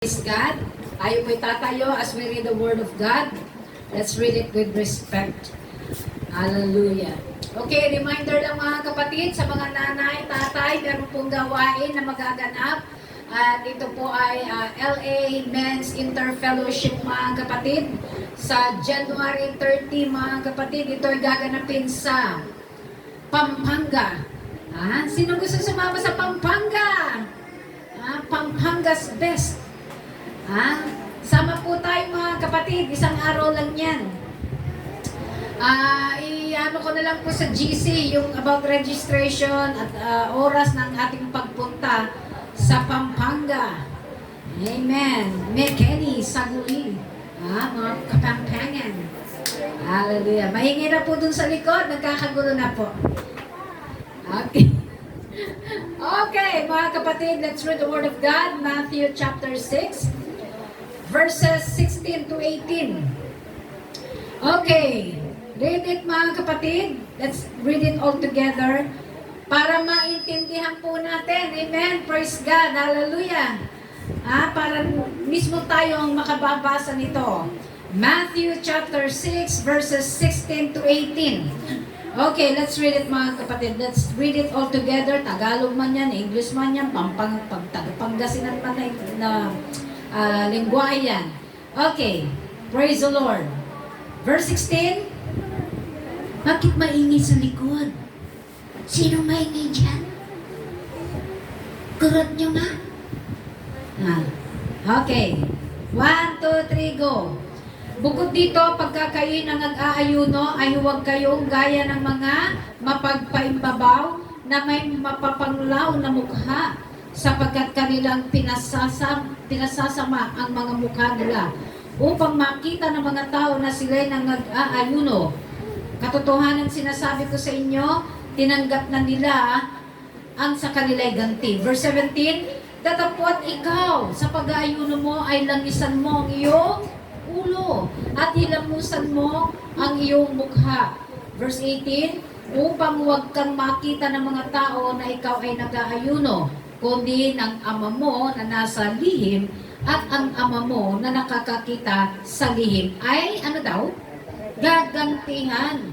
Praise God. Tayo po'y tatayo as we read the Word of God. Let's read it with respect. Hallelujah. Okay, reminder lang mga kapatid sa mga nanay, tatay, meron pong gawain na magaganap. At ito po ay LA Men's Interfellowship mga kapatid. Sa January 30 mga kapatid, ito ay gaganapin sa Pampanga. Sino gusto sumama sa Pampanga? Pampanga's best. Sama po tayo mga kapatid, isang araw lang yan. Ano ko na lang po sa GC yung about registration at oras ng ating pagpunta sa Pampanga. Amen. Mekeni, Saguli. Mga Kapampangan. Hallelujah. Mahingi na po dun sa likod, nagkakagulo na po. Okay. Okay, mga kapatid, let's read the Word of God, Matthew chapter 6. Verses 16 to 18. Okay. Read it mga kapatid. Let's read it all together para maintindihan po natin. Amen. Praise God. Hallelujah. Para mismo tayo ang makababasa nito. Matthew chapter 6 verses 16 to 18. Okay, let's read it mga kapatid. Let's read it all together. Tagalog man yan, English man yan, Pangasinan man na lingwahe yan. Okay. Praise the Lord. Verse 16. Bakit maingay sa likod? Sino maingay dyan? Kurot nyo nga. Okay. 1, 2, 3, go. Bukod dito, pagka kayo'y nag-aayuno, ay huwag kayong gaya ng mga mapagpaimbabaw na may mapapanglaw na mukha, sapagkat kanilang pinasasama ang mga mukha nila upang makita ng mga tao na sila'y nag-aayuno. Katotohanan sinasabi ko sa inyo, tinanggap na nila ang sa kanila'y ganti. Verse 17, datapwat ikaw sa pag-aayuno mo ay langisan mo ang iyong ulo at hilamusan mo ang iyong mukha. Verse 18, upang huwag kang makita ng mga tao na ikaw ay nag-aayuno, kundi ng Ama mo na nasa lihim, at ang Ama mo na nakakakita sa lihim ay, ano daw? Gagantihan.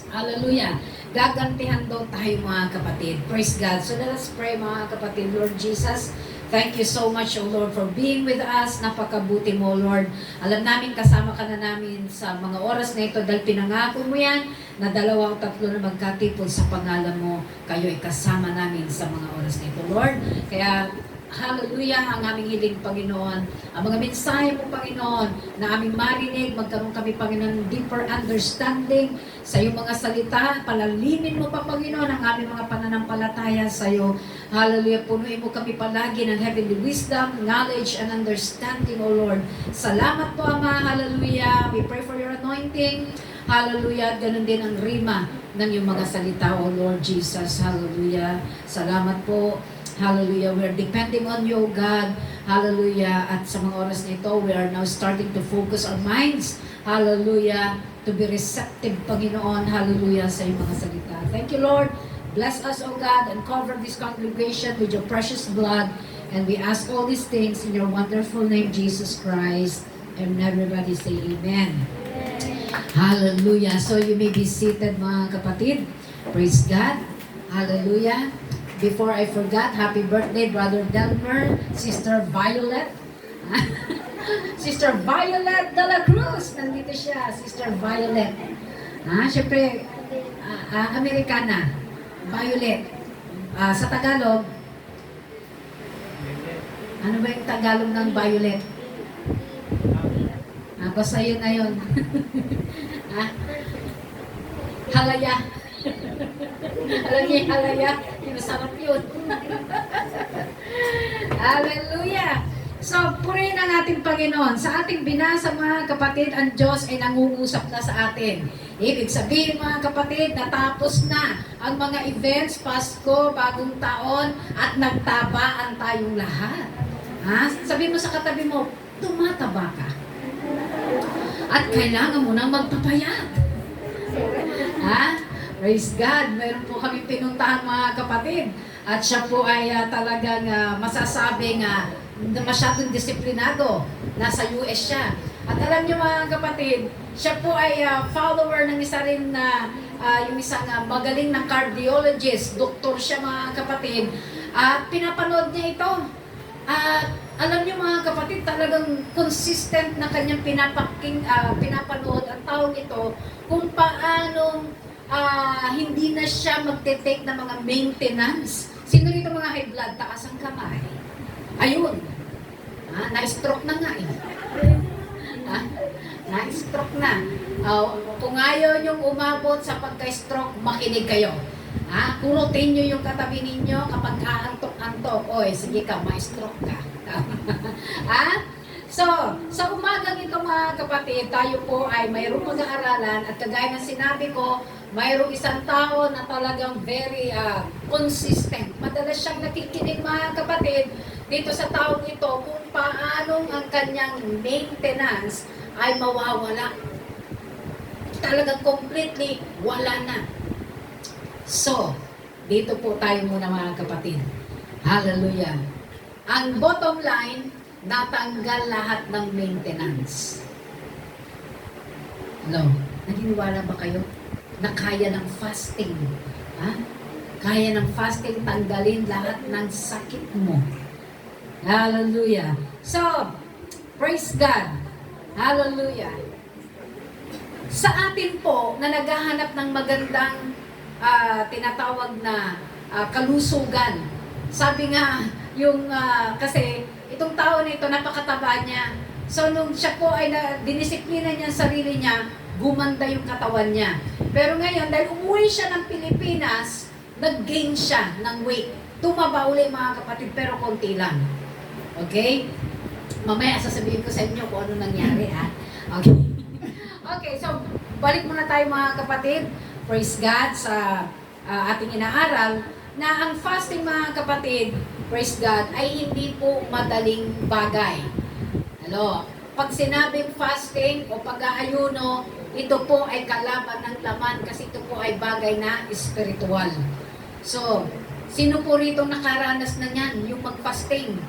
Hallelujah. Gagantihan daw tayo mga kapatid. Praise God. So let us pray mga kapatid. Lord Jesus, thank you so much, O Lord, for being with us. Napakabuti mo, Lord. Alam namin, kasama ka na namin sa mga oras na ito dahil pinangako mo yan na 2 o 3 na magkatipon sa pangalan mo. Kayo ay kasama namin sa mga oras na ito, Lord. Kaya, hallelujah, ang aming hiling, Panginoon. Ang mga mensahe mo, Panginoon, na aming marinig, magkaroon kami, Panginoon, deeper understanding sa iyong mga salita. Palalimin mo pa, Panginoon, ang aming mga pananampalataya sa iyo. Hallelujah, punuin mo kami palagi ng heavenly wisdom, knowledge, and understanding, O Lord. Salamat po, Ama. Hallelujah. We pray for your anointing. Hallelujah. Ganun din ang rima ng iyong mga salita, O Lord Jesus. Hallelujah. Salamat po. Hallelujah. We are depending on you, God. Hallelujah. At sa mga oras na ito, we are now starting to focus our minds. Hallelujah. To be receptive, Panginoon. Hallelujah. Sa iyong mga salita. Thank you, Lord. Bless us, O God, and cover this congregation with your precious blood. And we ask all these things in your wonderful name, Jesus Christ. And everybody say amen. Hallelujah. So you may be seated, mga kapatid. Praise God. Hallelujah. Before I forgot, happy birthday, Brother Delmer, Sister Violet. Sister Violet de la Cruz. Nandito siya, Sister Violet. Siyempre, Amerikana. Violet. Sa Tagalog, ano ba yung Tagalog ng Violet? Basta yun na yun. Halaya. Alam niyo yung halaya? Masarap yun. Hallelujah. So, purihin ang ating Panginoon. Sa ating binasa mga kapatid, ang Diyos ay nangungusap na sa atin. Ibig sabihin mga kapatid, natapos na ang mga events, Pasko, Bagong Taon, at nagtabaan tayong lahat. Sabihin mo sa katabi mo, tumataba ka. At kailangan mo nang magpapayat. Praise God. Meron po kami pinuntahan mga kapatid. At siya po ay talagang masasabing masyadong disiplinado. Nasa US siya. At alam niyo mga kapatid, siya po ay follower ng isa rin na yung isang magaling na cardiologist. Doktor siya mga kapatid. At pinapanood niya ito. At alam niyo mga kapatid, talagang consistent na kanyang pinapanood ang taong ito kung paanong hindi na siya magte-take ng mga maintenance. Sino rito mga high blood? Taas ang kamay. Ayun. Na-stroke na nga eh. Na-stroke na. Kung ayaw niyong umabot sa pagka-stroke, makinig kayo. Kurutin niyo yung katabi ninyo kapag aantok-antok. Oy, sige ka, ma-stroke ka. So, sa umagang ito mga kapatid, tayo po ay mayroong pag-aaralan at kagaya ng sinabi ko, mayroong isang tao na talagang very consistent. Madalas siyang nakikinig mga kapatid dito sa taong ito kung paanong ang kanyang maintenance ay mawawala. Talagang completely wala na. So, dito po tayo muna mga kapatid. Hallelujah. Ang bottom line, natanggal lahat ng maintenance. Hello? Naniniwala ba kayo na kaya ng fasting? Kaya ng fasting tanggalin lahat ng sakit mo. Hallelujah. So, praise God. Hallelujah. Sa atin po na naghahanap ng magandang tinatawag na kalusugan. Sabi nga, yung kasi itong tao na ito, napakataba niya. So, nung siya po ay dinisiplina niya ang sarili niya, gumanda yung katawan niya. Pero ngayon, dahil umuwi siya ng Pilipinas, nag-gain siya ng weight. Tumaba uli mga kapatid, pero konti lang. Okay? Mamaya sasabihin ko sa inyo kung ano nangyari, Okay. Okay, so balik muna tayo mga kapatid. Praise God sa ating inaaral na ang fasting mga kapatid, praise God, ay hindi po madaling bagay. Hello? Pag sinabing fasting o pag-aayuno, ito po ay kalaban ng laman kasi ito po ay bagay na spiritual. So, sino po rito nakaranas na niyan, yung mag-fasting?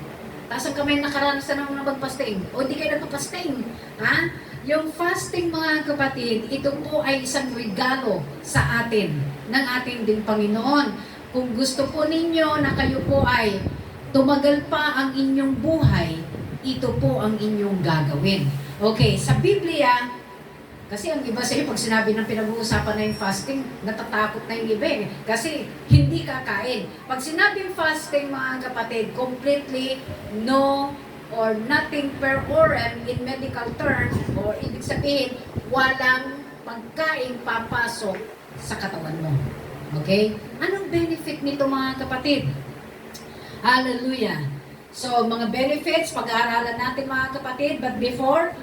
Taas ang kamay nakaranas na ng mag-fasting. O hindi kayo nag-fasting. Yung fasting mga kapatid, ito po ay isang regalo sa atin, ng ating din Panginoon. Kung gusto po ninyo na kayo po ay tumagal pa ang inyong buhay, ito po ang inyong gagawin. Okay, sa Biblia, kasi ang iba sa'yo, pag sinabi ng pinag-uusapan na yung fasting, natatakot na yung iba eh. Kasi hindi kakain. Pag sinabing fasting mga kapatid, completely no or nothing per orem in medical terms, or ibig sabihin, walang pagkain papasok sa katawan mo. Okay? Anong benefit nito mga kapatid? Hallelujah! So, mga benefits, pag-aaralan natin mga kapatid, but before,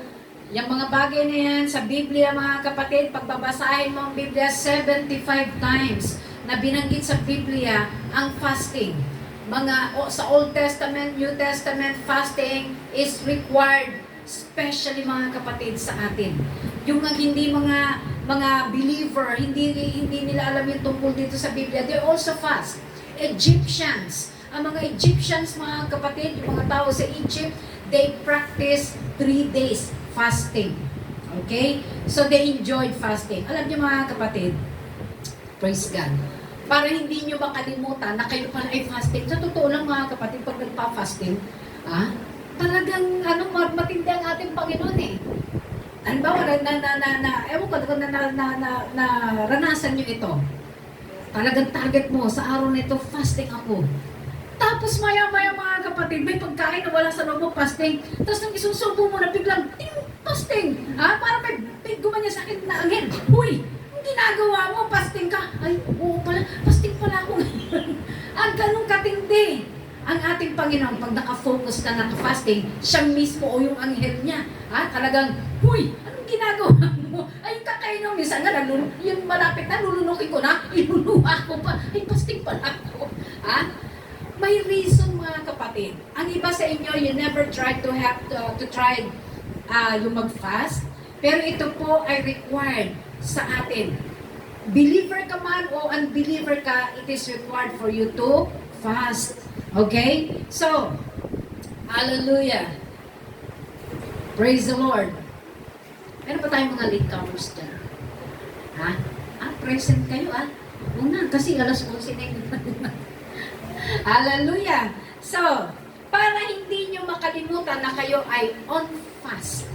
yung mga bagay na yan sa Biblia mga kapatid, pagbabasahin mo ang Biblia 75 times na binanggit sa Biblia ang fasting. Sa Old Testament, New Testament, fasting is required, especially mga kapatid sa atin. Yung hindi mga believer, hindi nila alam yung tungkol dito sa Biblia, they also fast. Egyptians, ang mga Egyptians mga kapatid, yung mga tao sa Egypt, they practice 3 days fasting. Okay? So they enjoyed fasting. Alam niyo mga kapatid, praise God, para hindi nyo makalimutan na kayo pala ay fasting. Sa totoo lang mga kapatid, pag nagpa-fasting, talagang matindi ang ating Panginoon eh. Halimbawa, ewan ko kung naranasan nyo ito. Talagang target mo, sa araw na ito, fasting ako. Tapos maya-maya mga kapatid, may pagkain na wala sa loob mo, fasting. Tapos nang isusubo mo na biglang, fasting. Para may gumanya sa akin na again. Uy, ginagawa mo, fasting ka. Ay, oo pala, fasting pala ako ngayon. Ganun katindi. Ang ating Panginoon, pag nakafocus ka naka-fasting, siya mismo o yung anghel niya. Talagang, huy, anong ginagawa mo? Ay, kakain nung minsan nga, yung malapit na, lulunukin ko na, iluluha ko pa. Ay, fasting pala ako. May reason mga kapatid. Ang iba sa inyo, you never tried to try yung mag-fast. Pero ito po ay required sa atin. Believer ka man o unbeliever ka, it is required for you to fast. Okay? So, Hallelujah. Praise the Lord. Meron pa tayong mga latecomers dyan. Ha? Present kayo Una, kasi alas 11 na yung Hallelujah. So, para hindi nyo makalimutan na kayo ay on fast,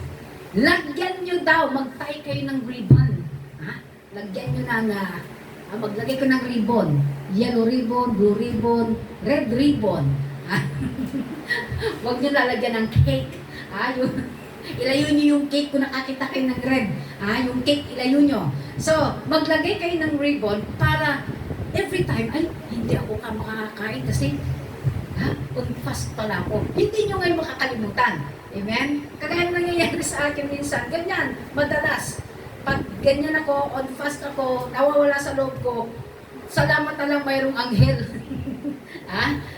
lagyan nyo daw, magtay kayo ng ribbon. Lagyan nyo maglagay ko ng ribbon. Yellow ribbon, blue ribbon, red ribbon. Huwag nyo lalagyan ng cake. Ilayo nyo yung cake kung nakakita kayo ng red. Yung cake, ilayo nyo. So, maglagay kayo ng ribbon para every time, hindi ako makakain kasi on fast pala ako. Hindi nyo ngayon makakalimutan. Amen? Kaya nangyayari sa akin minsan, ganyan, madalas. Pag ganyan ako, on fast ako, nawawala sa loob ko, salamat na lang mayroong anghel.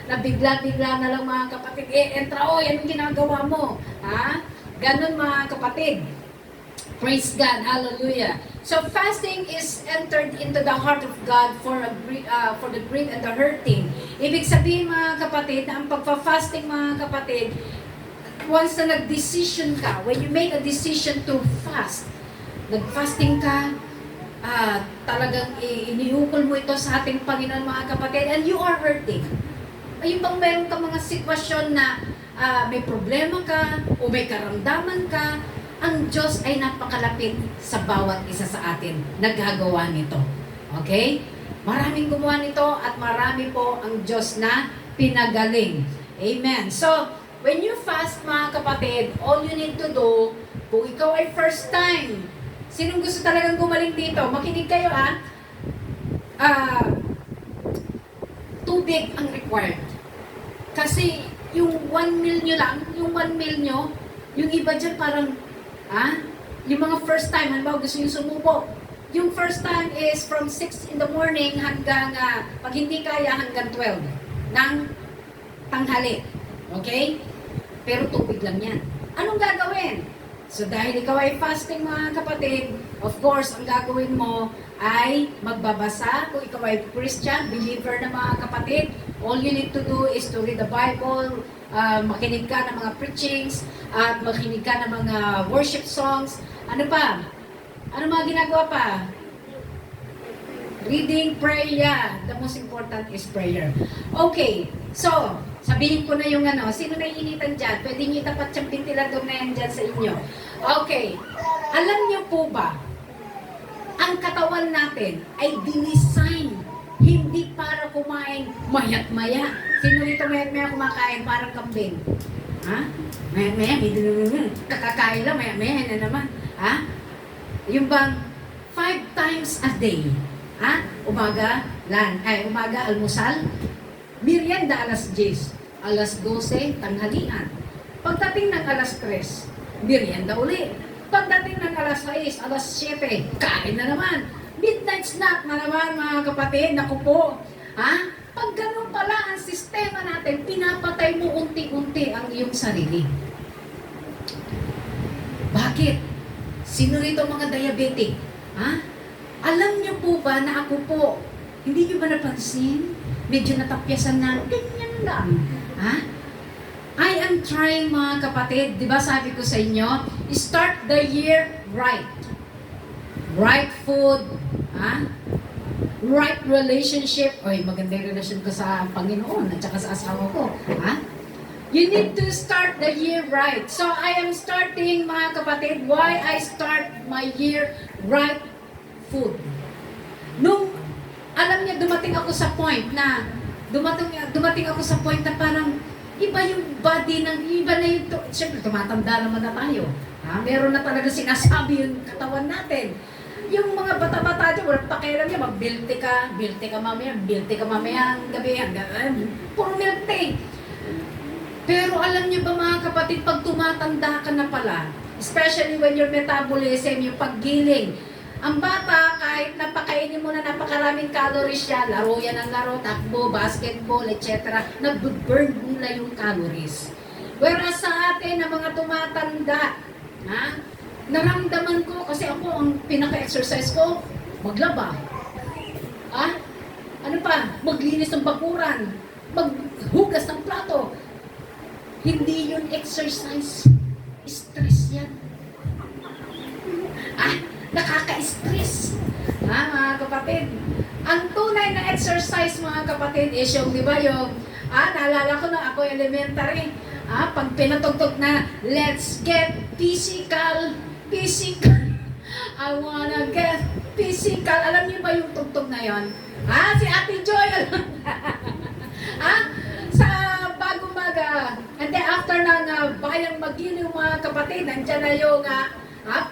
Na bigla-bigla na lang mga kapatid, entra, yan ang ginagawa mo. Ganon mga kapatid. Praise God, hallelujah. So fasting is entered into the heart of God for the grief and the hurting. Ibig sabihin mga kapatid, na ang pagpa-fasting mga kapatid, once na nag-decision ka, when you make a decision to fast, nag-fasting ka, talagang iniukol mo ito sa ating Panginoon mga kapatid, and you are hurting. Ayun bang meron ka mga sitwasyon na may problema ka o may karamdaman ka, ang Diyos ay napakalapit sa bawat isa sa atin nagagawa nito. Okay? Maraming gumawa nito at marami po ang Diyos na pinagaling. Amen. So, when you fast mga kapatid, all you need to do, kung ikaw ay first time, sinong gusto talagang gumaling dito? Makinig kayo tubig ang required. Kasi yung 1 meal nyo lang, yung 1 meal nyo, yung iba dyan parang yung mga first time, halimbawa gusto nyo sumubo. Yung first time is from 6 in the morning hanggang, pag hindi kaya, hanggang 12 ng tanghali. Okay? Pero tubig lang yan. Anong gagawin? So dahil ikaw ay fasting mga kapatid, of course, ang gagawin mo ay magbabasa. Kung ikaw ay Christian, believer na mga kapatid, all you need to do is to read the Bible, makinig ka ng mga preachings, at makinig ka ng mga worship songs. Ano pa? Ano mga ginagawa pa? Reading, prayer. The most important is prayer. Okay, so, sabihin ko na yung sino na initan dyan? Pwede nyo itapat yung ventilador na yan dyan sa inyo. Okay, alam nyo po ba, ang katawan natin ay dinisign hindi para kumain mayat-maya. Sino dito mayat-maya kumakain parang kambing? Maya-maya, kakakain lang, maya-maya na naman. Yung bang 5 times a day, umaga, almusal, merienda alas 10, alas 12, tanghalian. Pagdating ng alas 3, merienda uli. Pagdating ng alas 6, alas 7, kain na naman. Midnight snack na naman mga kapatid, naku po. Pag ganun pala ang sistema natin, pinapatay mo unti-unti ang iyong sarili. Bakit? Sino rito mga diabetic? Alam niyo po ba na ako po, hindi niyo ba napansin? Medyo natapyasan na, ganyan lang. I am trying mga kapatid, di ba sabi ko sa inyo, start the year right. Right food, right relationship. Maganda yung relasyon ko sa Panginoon at saka sa asawa ko. You need to start the year right. So I am starting mga kapatid, why I start my year right food. Nung, alam niya, dumating ako sa point na parang iba yung body iba na yung, siyempre tumatanda naman na tayo. Meron na talaga sinasabi yung katawan natin. Yung mga bata-bata dyan, walang pakialam niya, mag-bilte ka mamaya ang gabi, puro milk tea. Pero alam niyo ba mga kapatid, pag tumatanda ka na pala, especially when your metabolism, yung paggiling, ang bata, kahit napakainin mo na napakaraming calories siya, laro yan ang laro, takbo, basketball, etc., nag-burn nila yung calories. Whereas sa atin, na mga tumatanda, naramdaman ko, kasi ako, ang pinaka-exercise ko, maglaba. Ano pa? Maglinis ng bakuran. Maghugas ng plato. Hindi yun exercise. Stress yan. Nakaka-stress. Mga kapatid. Ang tunay na exercise, mga kapatid, is yung, di ba, yung, naalala ko na ako elementary, pag pinatugtog na, let's get physical, I wanna get physical. Alam niyo ba yung tugtog na yon? Si Ate Joy, sa bagong maga, and then after ng bayang magiliw, mga kapatid, nandiyan na yung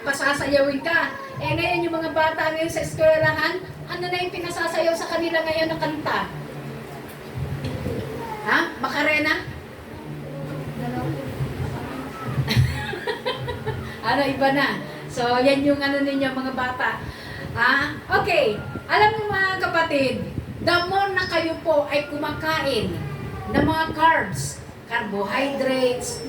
pasasayawin ka. Ngayon yung mga bata ngayon sa eskwelahan, ano na yung pinasasayaw sa kanila ngayon na kanta? Macarena? Iba na. So, yan yung ninyo mga bata. Okay. Alam mo mga kapatid, the more na kayo po ay kumakain ng mga carbs, carbohydrates,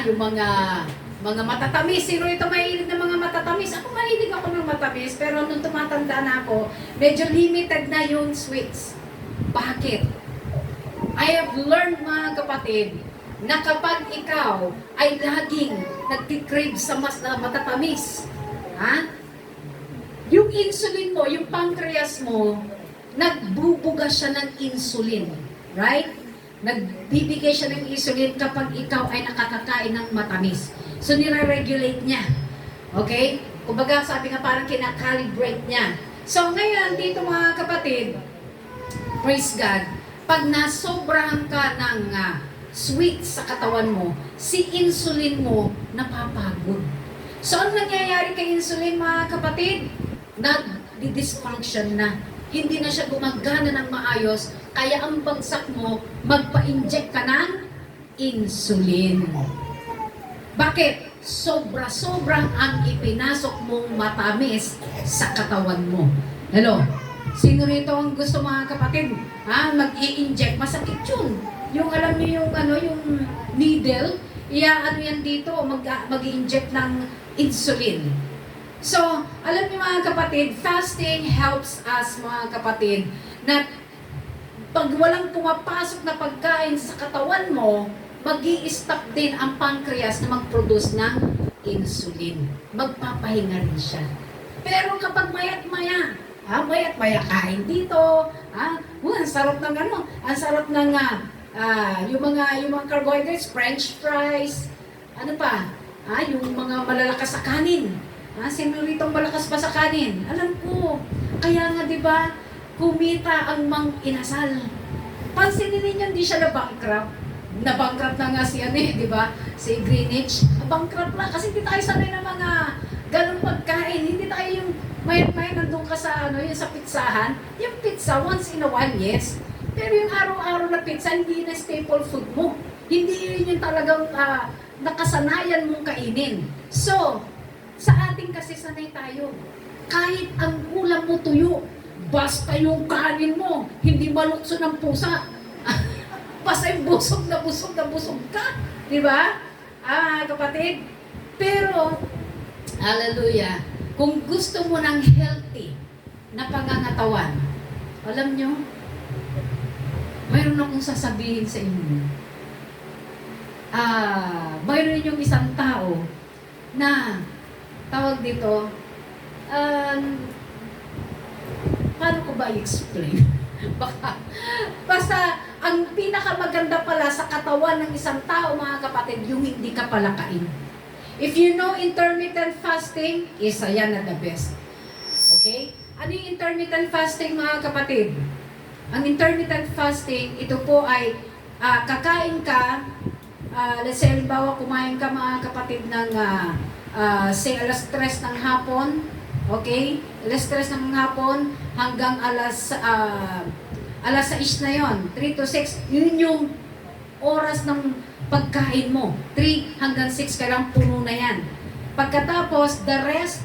yung mga matatamis. Sino ito mahilig ng mga matatamis? Ako mahilig ako ng matamis, pero nung tumatanda na ako, medyo limited na yung sweets. Bakit? I have learned, mga kapatid, na kapag ikaw ay laging nagtikrave sa mas na matatamis, yung insulin mo, yung pancreas mo, nagbubuga siya ng insulin. Right? Nagbibigay siya ng insulin kapag ikaw ay nakakakain ng matamis. So, nire-regulate niya. Okay? Kumbaga, sabi nga parang kinakalibrate niya. So, ngayon, dito mga kapatid, praise God, pag nasobrahan ka ng sweet sa katawan mo, si insulin mo napapagod. So, ano nangyayari kay insulin, mga kapatid? Nag-dysfunction na. Hindi na siya gumagana ng maayos, kaya ang bagsak mo, magpa-inject ka ng insulin. Bakit? Sobra-sobrang ang ipinasok mong matamis sa katawan mo. Hello? Sino rito ang gusto, mga kapatid? Mag-i-inject, masakit yun. Yung alam niyo yung yung needle, yan dito, mag-i-inject ng insulin. So, alam niyo mga kapatid, fasting helps us, mga kapatid, na pag walang pumapasok na pagkain sa katawan mo, mag-i-stop din ang pancreas na mag-produce ng insulin. Magpapahinga rin siya. Pero kapag mayat-maya kain dito, ang sarap ng ang sarap ng yung mga carbohydrates, french fries, yung mga malalakas sa kanin. Sino ritong malakas pa sa kanin? Alam ko. Kaya nga, di ba, kumita ang Mang Inasal. Pansinin ninyo, hindi siya na-bankrupt. Na-bankrupt na nga si di ba? Si Greenwich. Bankrupt na kasi hindi tayo sanay ng mga ganong pagkain. Hindi tayo yung mayat-mayat nandun ka sa yung sa pizzahan. Yung pizza, once in a while, yes. Pero yung araw-araw na pizza, hindi na staple food mo. Hindi yun yung talagang nakasanayan mong kainin. So, sa ating kasi sanay tayo. Kahit ang ulam mo tuyo, basta yung kanin mo, hindi malukso ng pusa. Basta yung busog na busog ka. Di ba? Kapatid. Pero, hallelujah, kung gusto mo ng healthy na pangangatawan, alam nyo, mayroon akong sasabihin sa inyo. Mayroon yung isang tao na tawag dito, paano ko ba i-explain? Basta, ang pinakamaganda pala sa katawan ng isang tao, mga kapatid, yung hindi ka palakain. If you know intermittent fasting, isa yan na the best. Okay? Ano yung intermittent fasting, mga kapatid? Ang intermittent fasting, ito po ay kakain ka, let's say, halimbawa, kumain ka, mga kapatid, ng say alas 3 ng hapon, okay? Alas 3 ng hapon hanggang alas 6 na yon, 3 to 6, yun yung oras ng pagkain mo. 3 hanggang 6 ka lang, puno na yan. Pagkatapos, the rest,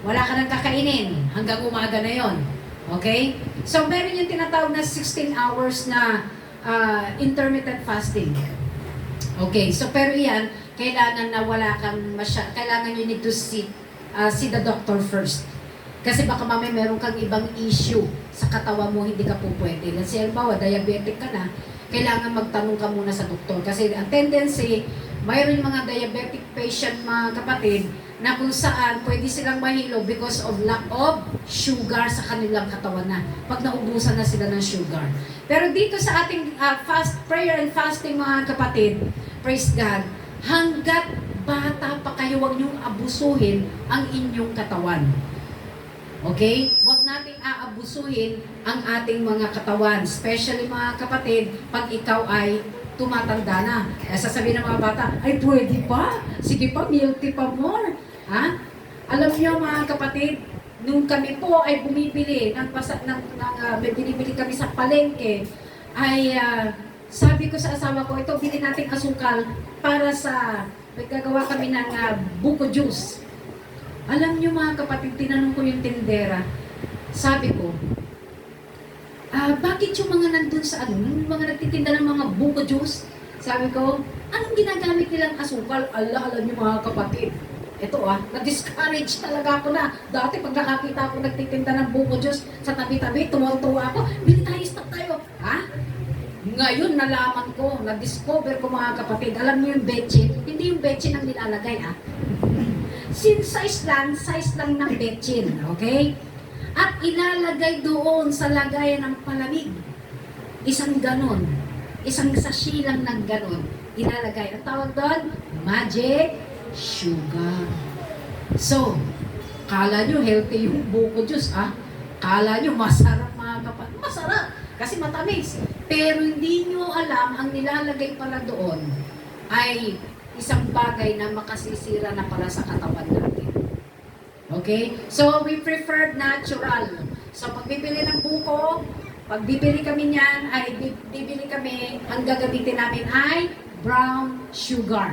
wala ka nang kakainin hanggang umaga na yon. Okay? So, meron yung tinatawag na 16 hours na intermittent fasting. Okay, so pero iyan, kailangan na wala kang kailangan you need to see the doctor first. Kasi baka mamaya meron kang ibang issue sa katawan mo, hindi ka po pwede. Kasi halimbawa, diabetic ka na, kailangan magtanong ka muna sa doktor. Kasi ang tendency, mayroon yung mga diabetic patient, mga kapatid, na kung saan pwede silang mahilo because of lack of sugar sa kanilang katawan na. Pag naubusan na sila ng sugar. Pero dito sa ating prayer and fasting, mga kapatid, praise God, hanggat bata pa kayo, huwag niyong abusuhin ang inyong katawan. Okay? Huwag nating aabusuhin ang ating mga katawan. Especially mga kapatid, pag ikaw ay tumatanda na. Kaya sasabihin ng mga bata, ay pwede pa? Sige pa, milky pa more. Ha? Alam niyo mga kapatid, nung kami po ay bumibili binibili kami sa palengke, ay sabi ko sa asawa ko, ito bili nating asukal para sa nagkagawa kami ng buko juice. Alam niyo mga kapatid, tinanong ko yung tindera. Sabi ko, bakit yung mga nandun sa yung mga nagtitinda ng mga buko juice? Sabi ko, anong ginagamit nilang asukal? Alam niyo mga kapatid. Ito na-discourage talaga ako na. Dati pag nakakita ako nagtitinda ng buko juice sa tabi-tabi, tuwa-tuwa ako, bili tayo, stop tayo. Ngayon, nalaman ko, na-discover ko mga kapatid, alam niyo yung betchin? Hindi yung betchin ang nilalagay, size lang ng betchin, okay? At ilalagay doon sa lagayan ng palamig. Isang ganon. Isang sachet lang ng ganon. Ilalagay. Ang tawag doon, magic sugar. So, kala nyo healthy yung buko juice, Kala nyo masarap mga kapatid. Masarap! Kasi matamis. Pero hindi nyo alam, ang nilalagay pala doon ay isang bagay na makasisira na pala sa katawan natin. Okay? So, we prefer natural. So, pag bibili ng buko, pag bibili kami niyan, ay bibili kami, ang gagamitin namin ay brown sugar.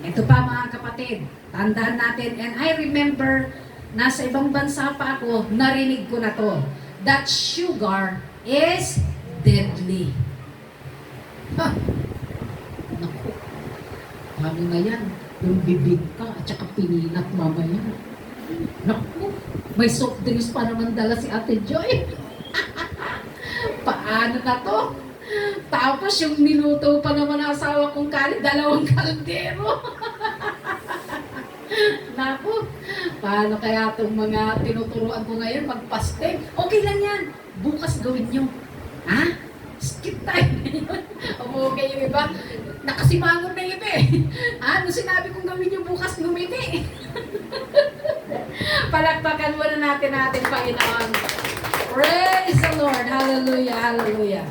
Ito pa mga kapatid, tandaan natin, and I remember, nasa ibang bansa pa ako, narinig ko na to, that sugar is deadly. Naku, paano na yan? Yung bibig ka at saka pininat mamaya. Naku, may soft drinks pa naman dala si Ate Joy. Paano na to? Tapos yung niluto pa naman ang asawa kong kanin, 2 kaldero. Naku, paano kaya itong mga tinuturuan ko ngayon magpasting? Okay lang yan. Bukas gawin nyo. Skip tayo ngayon. Okay yung iba. Nakasimangon na iba Nung sinabi kong gawin nyo bukas, gumiti. Palakpakan muna natin Panginoon. Praise the Lord. Hallelujah, hallelujah.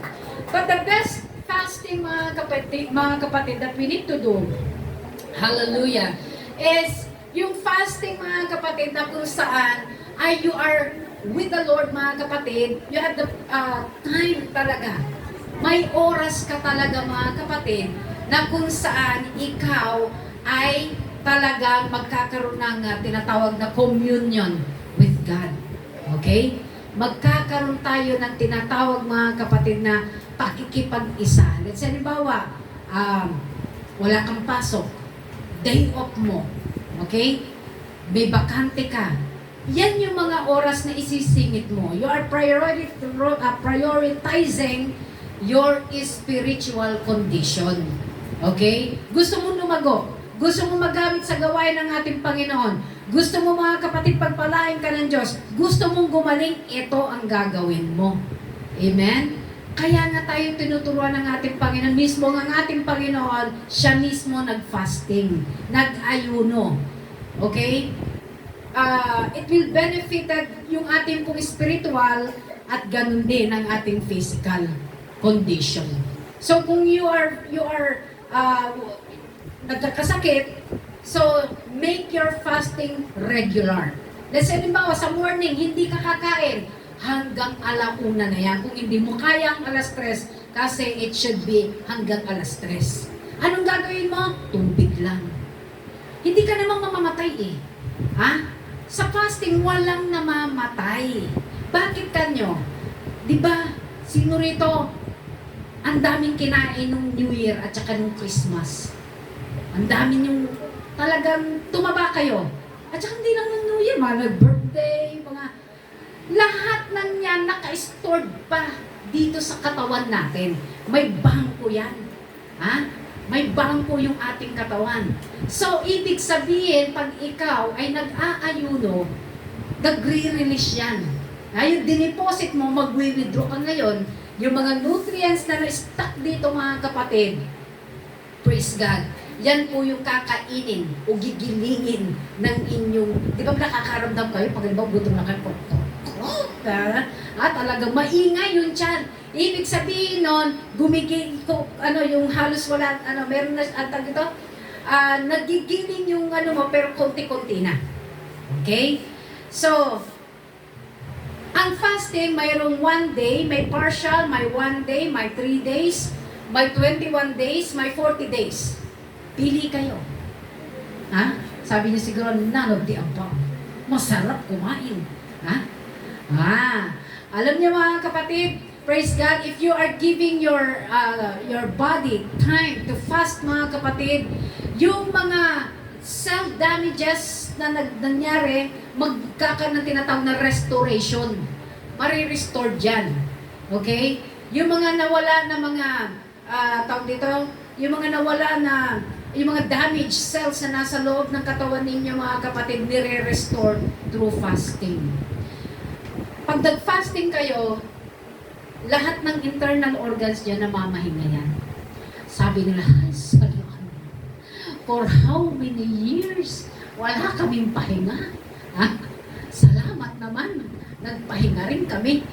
But the best fasting, mga kapatid, that we need to do, hallelujah, is yung fasting, mga kapatid, na kung saan ay you are with the Lord, mga kapatid, you have the time talaga. May oras ka talaga, mga kapatid, na kung saan ikaw ay talagang magkakaroon ng tinatawag na communion with God. Okay? Magkakaroon tayo ng tinatawag, mga kapatid, na pakikipag-isa. Let's say, halimbawa, wala kang pasok, day off mo, okay? May bakante ka. Yan yung mga oras na isisingit mo. You are prioritizing your spiritual condition. Okay? Gusto mo lumago. Gusto mo magamit sa gawain ng ating Panginoon. Gusto mo, mga kapatid, pagpalain ka ng Diyos. Gusto mong gumaling, ito ang gagawin mo. Amen? Kaya nga tayo tinuturuan ng ating Panginoon. Mismo ang ating Panginoon, siya mismo nag-fasting, nag-ayuno. Okay? It will benefit yung ating pong spiritual at ganun din ang ating physical condition. So kung you are nagkakasakit, so make your fasting regular. Let's say, halimbawa, sa morning, hindi ka kakain, hanggang 1:00 na yan. Kung hindi mo kaya ang 3:00, kasi it should be hanggang 3:00. Anong gagawin mo? Tubig lang. Hindi ka namang mamamatay Sa fasting, walang namamatay. Bakit kanyo? Diba, sino rito, ang daming kinain nung New Year at saka nung Christmas. Ang dami yung talagang tumaba kayo. At saka hindi lang ng New Year, mga birthday, mga lahat ng yan naka-stored pa dito sa katawan natin. May bangko yan. Ha? May bangko yung ating katawan. So, ibig sabihin, pag ikaw ay nag-aayuno, nagre-release yan. Yung dineposit mo, mag-withdraw ka ngayon, yung mga nutrients na na-stuck dito mga kapatid, praise God, yan po yung kakainin o gigilingin ng inyong, di ba nakakaramdam kayo pag iba gutom na kayo, talagang maingay yung tiyan. Ibig sabihin nun, gumigil ko, yung halos wala, meron na, ito, nagigiling yung mo, pero konti-konti na. Okay? So, ang fasting, mayroong 1 day, may partial, may 1 day, may 3 days, may 21 days, may 40 days. Pili kayo. Ha? Sabi niya siguro, none of the above. Masarap kumain. Ha? Alam niyo mga kapatid, praise God, if you are giving your body time to fast mga kapatid, yung mga self-damages na nangyari, magkakaroon ng tinatawag na restoration. Mari-restore dyan. Okay? Yung mga nawala na mga, tawag dito, yung mga nawala na, yung mga damaged cells na nasa loob ng katawan ninyo mga kapatid, nire-restore through fasting. Pag nag-fasting kayo, lahat ng internal organs niya namamahinga yan. Sabi nila, for how many years, wala kaming pahinga. Salamat naman, nagpahinga rin kami.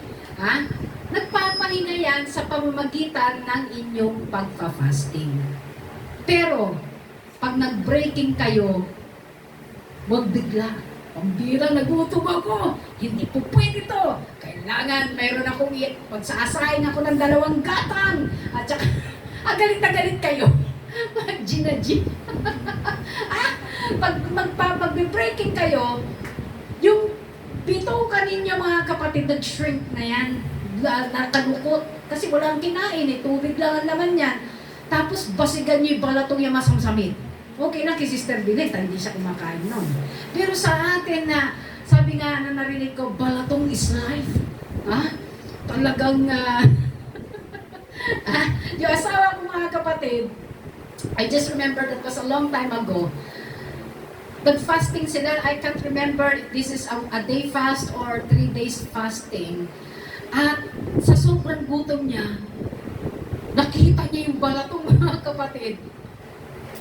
Nagpapahinga yan sa pamamagitan ng inyong pagpa-fasting. Pero, pag nag-breaking kayo, huwag bigla. Pambira, nagutom ako. Hindi po pwede to. Kailangan, mayroon akong pagsasahin ako ng 2 gatang. At saka, galit na galit kayo. Mag-gin. Pag breaking kayo, yung bituka ninyo mga kapatid, nag-shrink na yan. Nakalukot. Kasi walang kinain, tubig lang ang laman yan. Tapos basigan niyo yung balatong yung masamsamit. Okay na kay Sister Bilita, hindi siya kumakain nun. Pero sa atin na, sabi nga na narinig ko, balatong is life. Talagang, yung asawa ko mga kapatid, I just remember that was a long time ago. Nag-fasting sila, I can't remember if this is a day fast or 3 days fasting. At sa sobrang gutom niya, nakita niya yung balatong mga kapatid.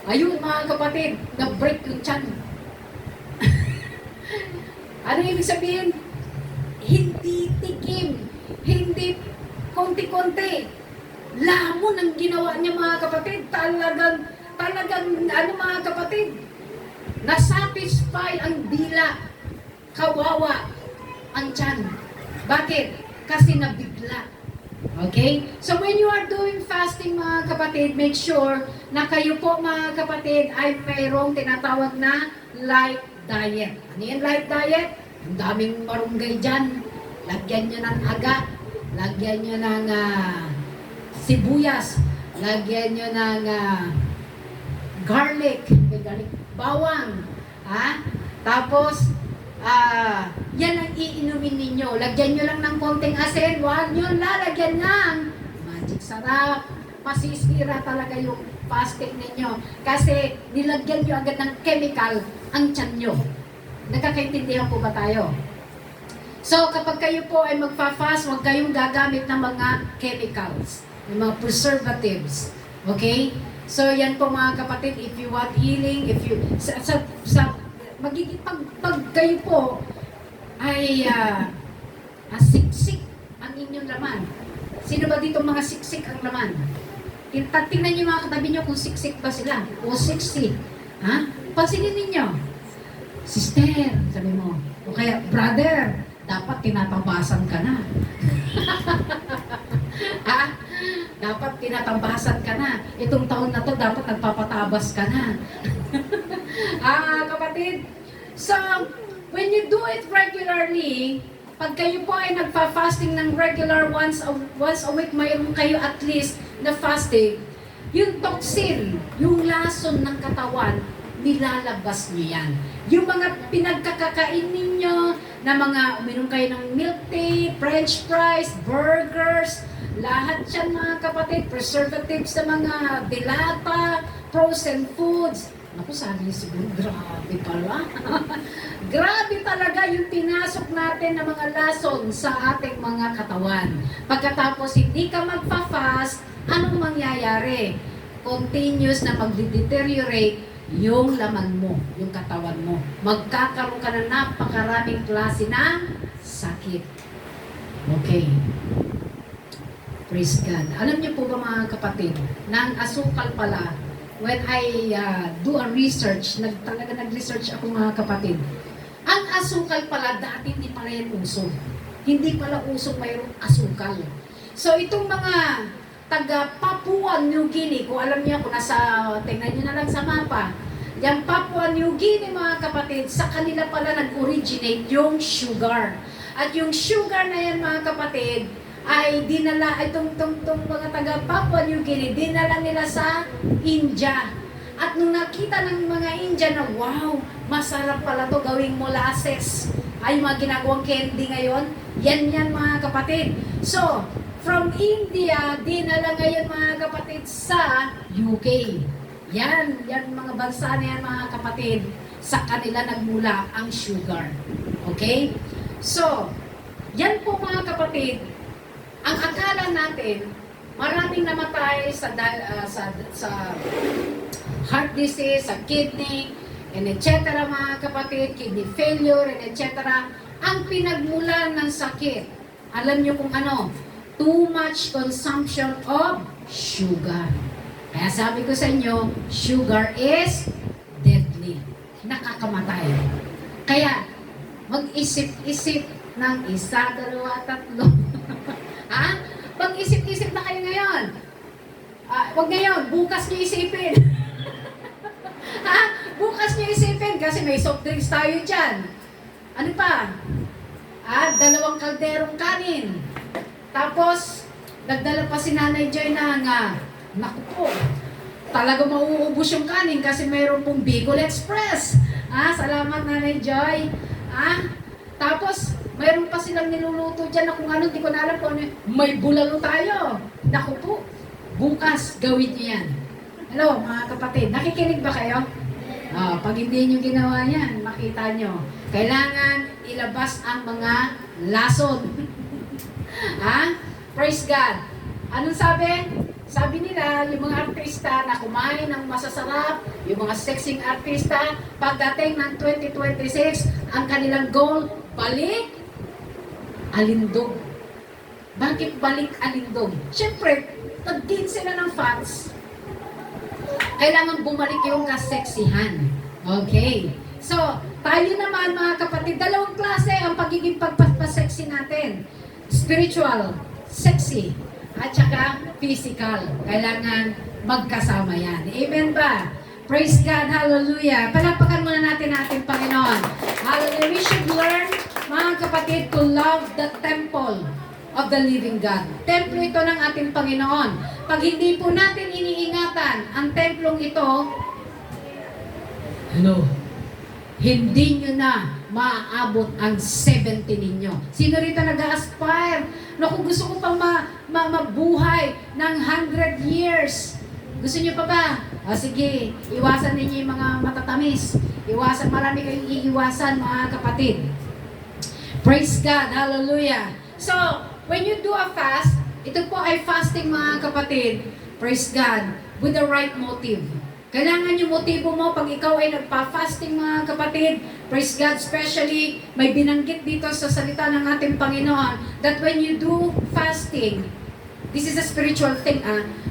Ayun mga kapatid, na-break yung tiyan. Ano ibig sabihin? Hindi tikim, hindi konti-konti. Lamon ang ginawa niya mga kapatid. Talagang, mga kapatid, nasatisfy ang dila. Kawawa ang tiyan. Bakit? Kasi nabigla. Okay? So when you are doing fasting mga kapatid, make sure na kayo po mga kapatid ay mayroong tinatawag na light diet. Ano yung light diet? Ang daming marunggay dyan. Lagyan nyo ng agat. Lagyan nyo ng sibuyas. Lagyan nyo ng garlic. Bawang. Tapos, yan ang iinumin ninyo. Lagyan nyo lang ng konting asin. Huwag nyo lalagyan ng magic sarap. Masisira talaga yung fasting ninyo. Kasi nilagyan nyo agad ng chemical ang tiyan nyo. Nakakaintindihan po ba tayo? So, kapag kayo po ay magpa-fast, huwag kayong gagamit ng mga chemicals, ng mga preservatives. Okay? So, yan po mga kapatid, if you want healing, if you, magiging pag kayo po ay siksik ang inyong laman. Sino ba dito mga siksik ang laman? Tingnan niyo mga katabi niyo kung siksik ba sila o siksi. Pansinin ninyo. Sister, sabi mo. O kaya, brother, dapat tinatambasan ka na. Dapat tinatambasan ka na. Itong taon na to, dapat nagpapatabas ka na. Kapatid, so, when you do it regularly, pag kayo po ay nagpa-fasting ng regular once a week, mayroon kayo at least na fasting, yung toxin, yung lason ng katawan, nilalabas niyo yan. Yung mga pinagkakakain ninyo na mga uminom kayo ng milk tea, french fries, burgers, lahat yan mga kapatid, preservatives sa mga dilata, frozen foods. Naku, sabi niyo siguro, grabe pala. Grabe talaga yung pinasok natin ng mga lason sa ating mga katawan. Pagkatapos hindi ka magpa-fast, anong mangyayari? Continuous na magde-deteriorate yung laman mo, yung katawan mo. Magkakaroon ka ng napakaraming klase ng sakit. Okay. Praise God. Alam niyo po ba mga kapatid, na ang asukal pala, when I do a research, talaga nag-research ako mga kapatid, ang asukal pala dati hindi pala yan uso. Hindi pala uso mayroong asukal. So itong mga taga Papua New Guinea, kung alam niyo kung nasa, tingnan niyo na lang sa mapa, yung Papua New Guinea mga kapatid, sa kanila pala nag-originate yung sugar. At yung sugar na yan mga kapatid, ay dinala, itong mga taga Papua New Guinea, dinala nila sa India. At nung nakita ng mga India na, wow, masarap pala to gawing molasses, ay mga ginagawang candy ngayon, yan mga kapatid. So, from India, dinala ngayon mga kapatid sa UK. Yan mga bansa na yan mga kapatid, sa kanila nagmula ang sugar. Okay? So, yan po mga kapatid, ang akala natin, maraming namatay sa heart disease, sa kidney, and etc. mga kapatid, kidney failure, and etc. Ang pinagmulan ng sakit, alam niyo kung ano? Too much consumption of sugar. Kaya sabi ko sa inyo, sugar is deadly. Nakakamatay. Kaya, mag-isip-isip ng isa, dalawa, tatlo. Ha? Mag-isip-isip na kayo ngayon. Wag ngayon, bukas nyo isipin. Ha? Bukas nyo isipin kasi may soft drinks tayo dyan. Ano pa? 2 kalderong kanin. Tapos, nagdala pa si Nanay Joy ng, naku po, talaga mauubos yung kanin kasi mayroon pong Bicol Express. Salamat Nanay Joy. Tapos, mayroon pa silang niluluto dyan na kung ano, di ko na alam kung ano. May bulalo tayo. Naku po, bukas gawin niyo yan. Hello mga kapatid, nakikinig ba kayo? Pag hindi nyo ginawa yan, makita nyo. Kailangan ilabas ang mga lason. Praise God. Anong sabi? Sabi nila, yung mga artista na kumain ng masasarap, yung mga sexing artista, pagdating ng 2026, ang kanilang goal, balik alindog. Bakit balik alindog? Siyempre, nag-gain sila ng fats. Kailangan bumalik yung kaseksihan. Okay. So, tayo naman mga kapatid, 2 klase ang pagiging pagpapasexy natin. Spiritual, sexy, at saka physical. Kailangan magkasama yan. Amen ba? Praise God, hallelujah. Palapakan muna natin ating Panginoon. Hallelujah. We should learn, mga kapatid, to love the temple of the living God. Templo ito ng ating Panginoon. Pag hindi po natin iniingatan ang templong ito, hindi nyo na maaabot ang 70 ninyo. Sino rito nag-aspire? Kung gusto ko pang mabuhay ng 100 years, gusto nyo pa ba? Sige, iwasan ninyo yung mga matatamis. Marami kayong iiwasan mga kapatid. Praise God, hallelujah. So, when you do a fast, ito po ay fasting mga kapatid, praise God, with the right motive. Kailangan yung motibo mo pag ikaw ay nagpa-fasting mga kapatid, praise God, especially may binanggit dito sa salita ng ating Panginoon that when you do fasting, this is a spiritual thing.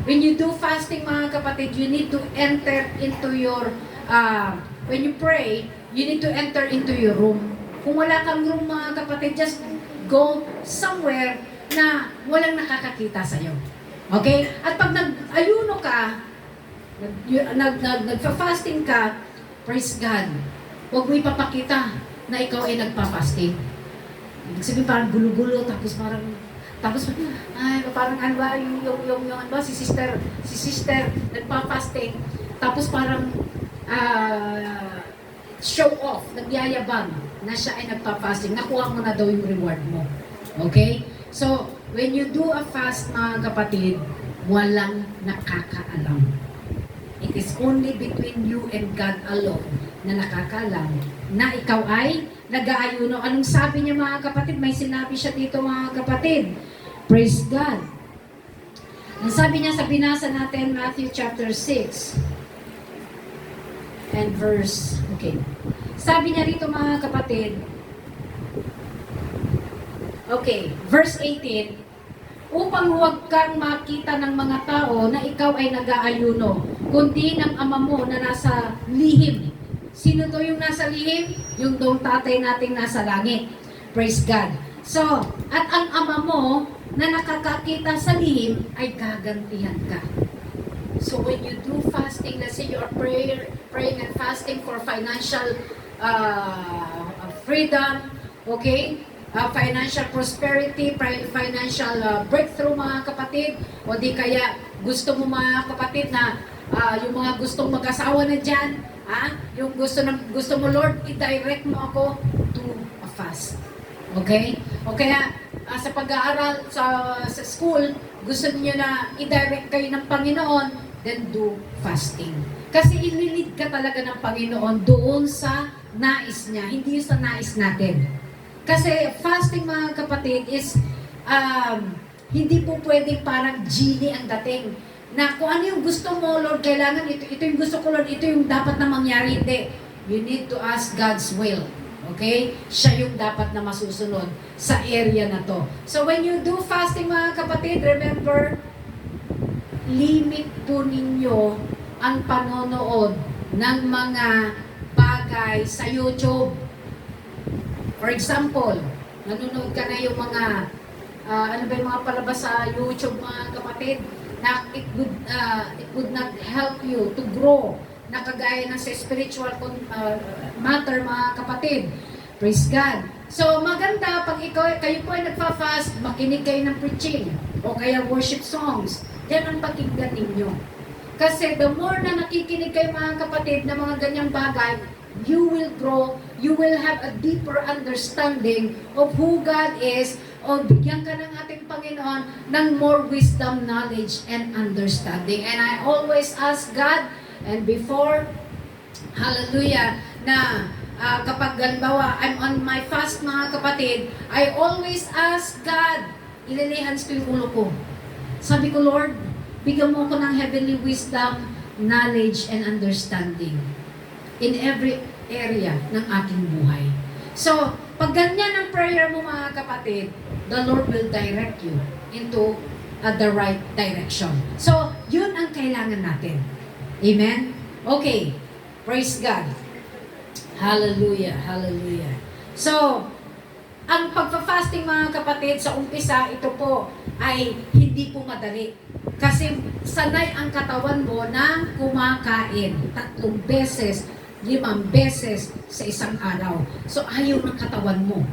When you do fasting mga kapatid, you need to enter into your, when you pray, you need to enter into your room. Kung wala kang room mga kapatid, just go somewhere na walang nakakakita sa'yo. Okay? At pag nag-ayuno ka, nagfa-fasting ka, praise God, huwag mo ipapakita na ikaw ay nagpa-fasting. Ibig sabihin parang gulo-gulo, tapos parang ano ba, yung ano ba, si sister, nagpa-fasting, tapos parang show off, nagyayabang. na siya ay nagpa-fasting, nakuha mo na daw yung reward mo. Okay? So, when you do a fast, mga kapatid, walang nakakaalam. It is only between you and God alone na nakakaalam na ikaw ay nag-aayuno. Anong sabi niya, mga kapatid? May sinabi siya dito, mga kapatid. Praise God. Ang sabi niya sa binasa natin, Matthew chapter 6 and verse, okay. Sabi niya rito, mga kapatid, okay, verse 18, upang huwag kang makita ng mga tao na ikaw ay nag-aayuno, kundi ng ama mo na nasa lihim. Sino to yung nasa lihim? Yung dong tatay nating nasa langit. Praise God. So, at ang ama mo na nakakakita sa lihim ay gagantihan ka. So when you do fasting, let's say you are praying and fasting for financial freedom, okay? Financial prosperity, financial breakthrough, mga kapatid, o di kaya gusto mo, mga kapatid, na yung mga gustong mag-asawa na dyan, yung gusto mo, Lord, i-direct mo ako to a fast. Okay? O kaya, sa pag-aaral sa school, gusto niyo na i-direct kayo ng Panginoon, then do fasting. Kasi ililid ka talaga ng Panginoon doon sa nais niya, hindi sa nais natin. Kasi fasting, mga kapatid, is hindi po pwede parang genie ang dating. Na kung ano yung gusto mo, Lord, kailangan ito yung gusto ko, Lord, ito yung dapat na mangyari. Hindi. You need to ask God's will. Okay? Siya yung dapat na masusunod sa area na to. So when you do fasting, mga kapatid, remember, limit po ninyo ang panonood ng mga bagay sa YouTube. For example, nanonood ka na yung mga, ano ba yung mga palabas sa YouTube, mga kapatid, na it would not help you to grow, na kagaya ng sa spiritual matter, mga kapatid. Praise God. So, maganda pag kayo po ay nagpa-fast, makinig kayo ng preaching, o kaya worship songs. Yan ang pakinggan ninyo. Kasi the more na nakikinig kayo, mga kapatid, na mga ganyang bagay, you will grow, you will have a deeper understanding of who God is, o bigyan ka ng ating Panginoon ng more wisdom, knowledge, and understanding. And I always ask God, and before, hallelujah, na kapag halimbawa, I'm on my fast, mga kapatid, I always ask God, ililihans ko yung ulo ko. Sabi ko, Lord, bigyan mo ko ng heavenly wisdom, knowledge, and understanding in every area ng aking buhay. So, pag ganyan ang prayer mo, mga kapatid, the Lord will direct you into the right direction. So, yun ang kailangan natin. Amen? Okay. Praise God. Hallelujah. Hallelujah. So, ang pagpa-fasting, mga kapatid, sa umpisa, ito po ay hindi po madali. Kasi sanay ang katawan mo na kumakain 3 beses, 5 beses sa isang araw. So, ayaw ng katawan mo.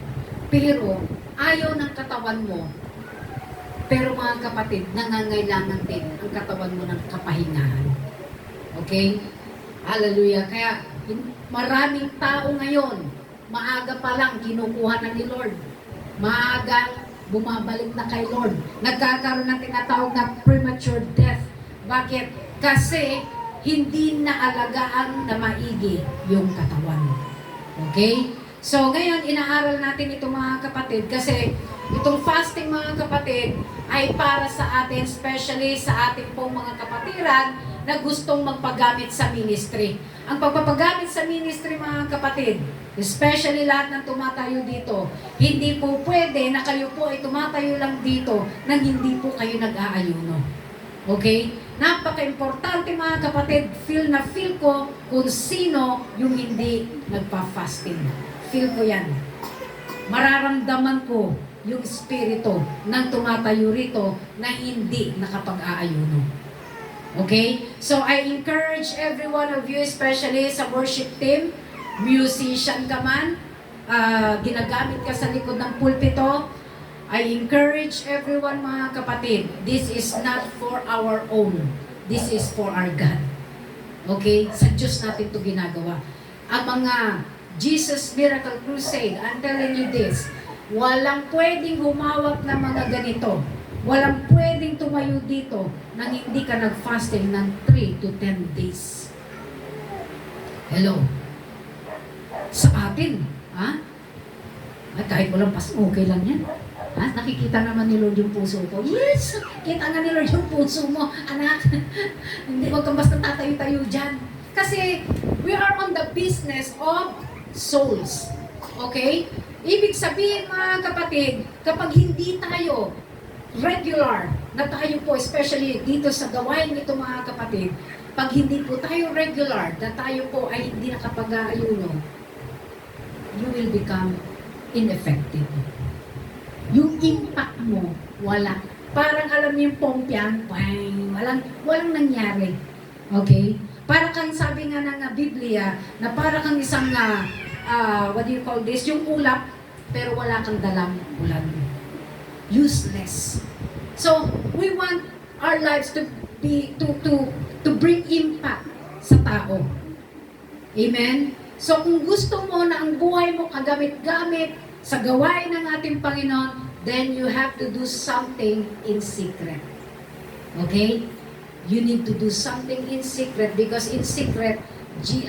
Pero, ayaw ng katawan mo. Pero, mga kapatid, nangangailangan din ang katawan mo ng kapahingahan. Okay? Hallelujah. Kaya, maraming tao ngayon, maaga pa lang, kinukuha na ni Lord. Maaga, bumabalik na kay Lord. Nagkakaroon ng tinatawag na premature death. Bakit? Kasi, hindi naalagaan na maigi yung katawan. Okay? So, ngayon, inaaral natin ito, mga kapatid, kasi itong fasting, mga kapatid, ay para sa atin, especially sa ating pong mga kapatiran na gustong magpagamit sa ministry. Ang pagpapagamit sa ministry, mga kapatid, especially lahat ng tumatayo dito, hindi po pwede na kayo po ay tumatayo lang dito nang hindi po kayo nag-aayuno. Okay? Napaka-importante, mga kapatid, feel ko kung sino yung hindi nagpa-fasting. Feel ko yan. Mararamdaman ko yung spirito ng tumatayo rito na hindi nakapag-aayuno. Okay? So, I encourage every one of you, especially sa worship team, musician ka man, ginagamit ka sa likod ng pulpito, I encourage everyone, mga kapatid, this is not for our own. This is for our God. Okay? Sa Diyos natin ito ginagawa. Ang mga Jesus Miracle Crusade, I'm telling you this, walang pwedeng humawak ng mga ganito. Walang pwedeng tumayo dito nang hindi ka nag-fasting ng 3 to 10 days. Hello? Sa atin, ha? Ay, kahit walang okay lang yan. Ha? Nakikita naman ni Lord yung puso ko. Yes! Kita nga ni Lord yung puso mo, anak. Hindi wag kang basta tatayo-tayo dyan. Kasi we are on the business of souls. Okay? Ibig sabihin, mga kapatid, kapag hindi tayo regular na tayo po, especially dito sa gawain nito, mga kapatid, pag hindi po tayo regular na tayo po ay hindi nakapag-aayuno, you will become ineffective. Yung impact mo, wala. Parang alam niyo yung pompian, walang nangyari. Okay? Para kang sabi nga ng Biblia, na para kang isang, what do you call this, yung ulap, pero wala kang dalang ulan. Useless. So, we want our lives to be, to bring impact sa tao. Amen? So, kung gusto mo na ang buhay mo kagamit-gamit sa gawain ng ating Panginoon, then you have to do something in secret. Okay? You need to do something in secret because in secret,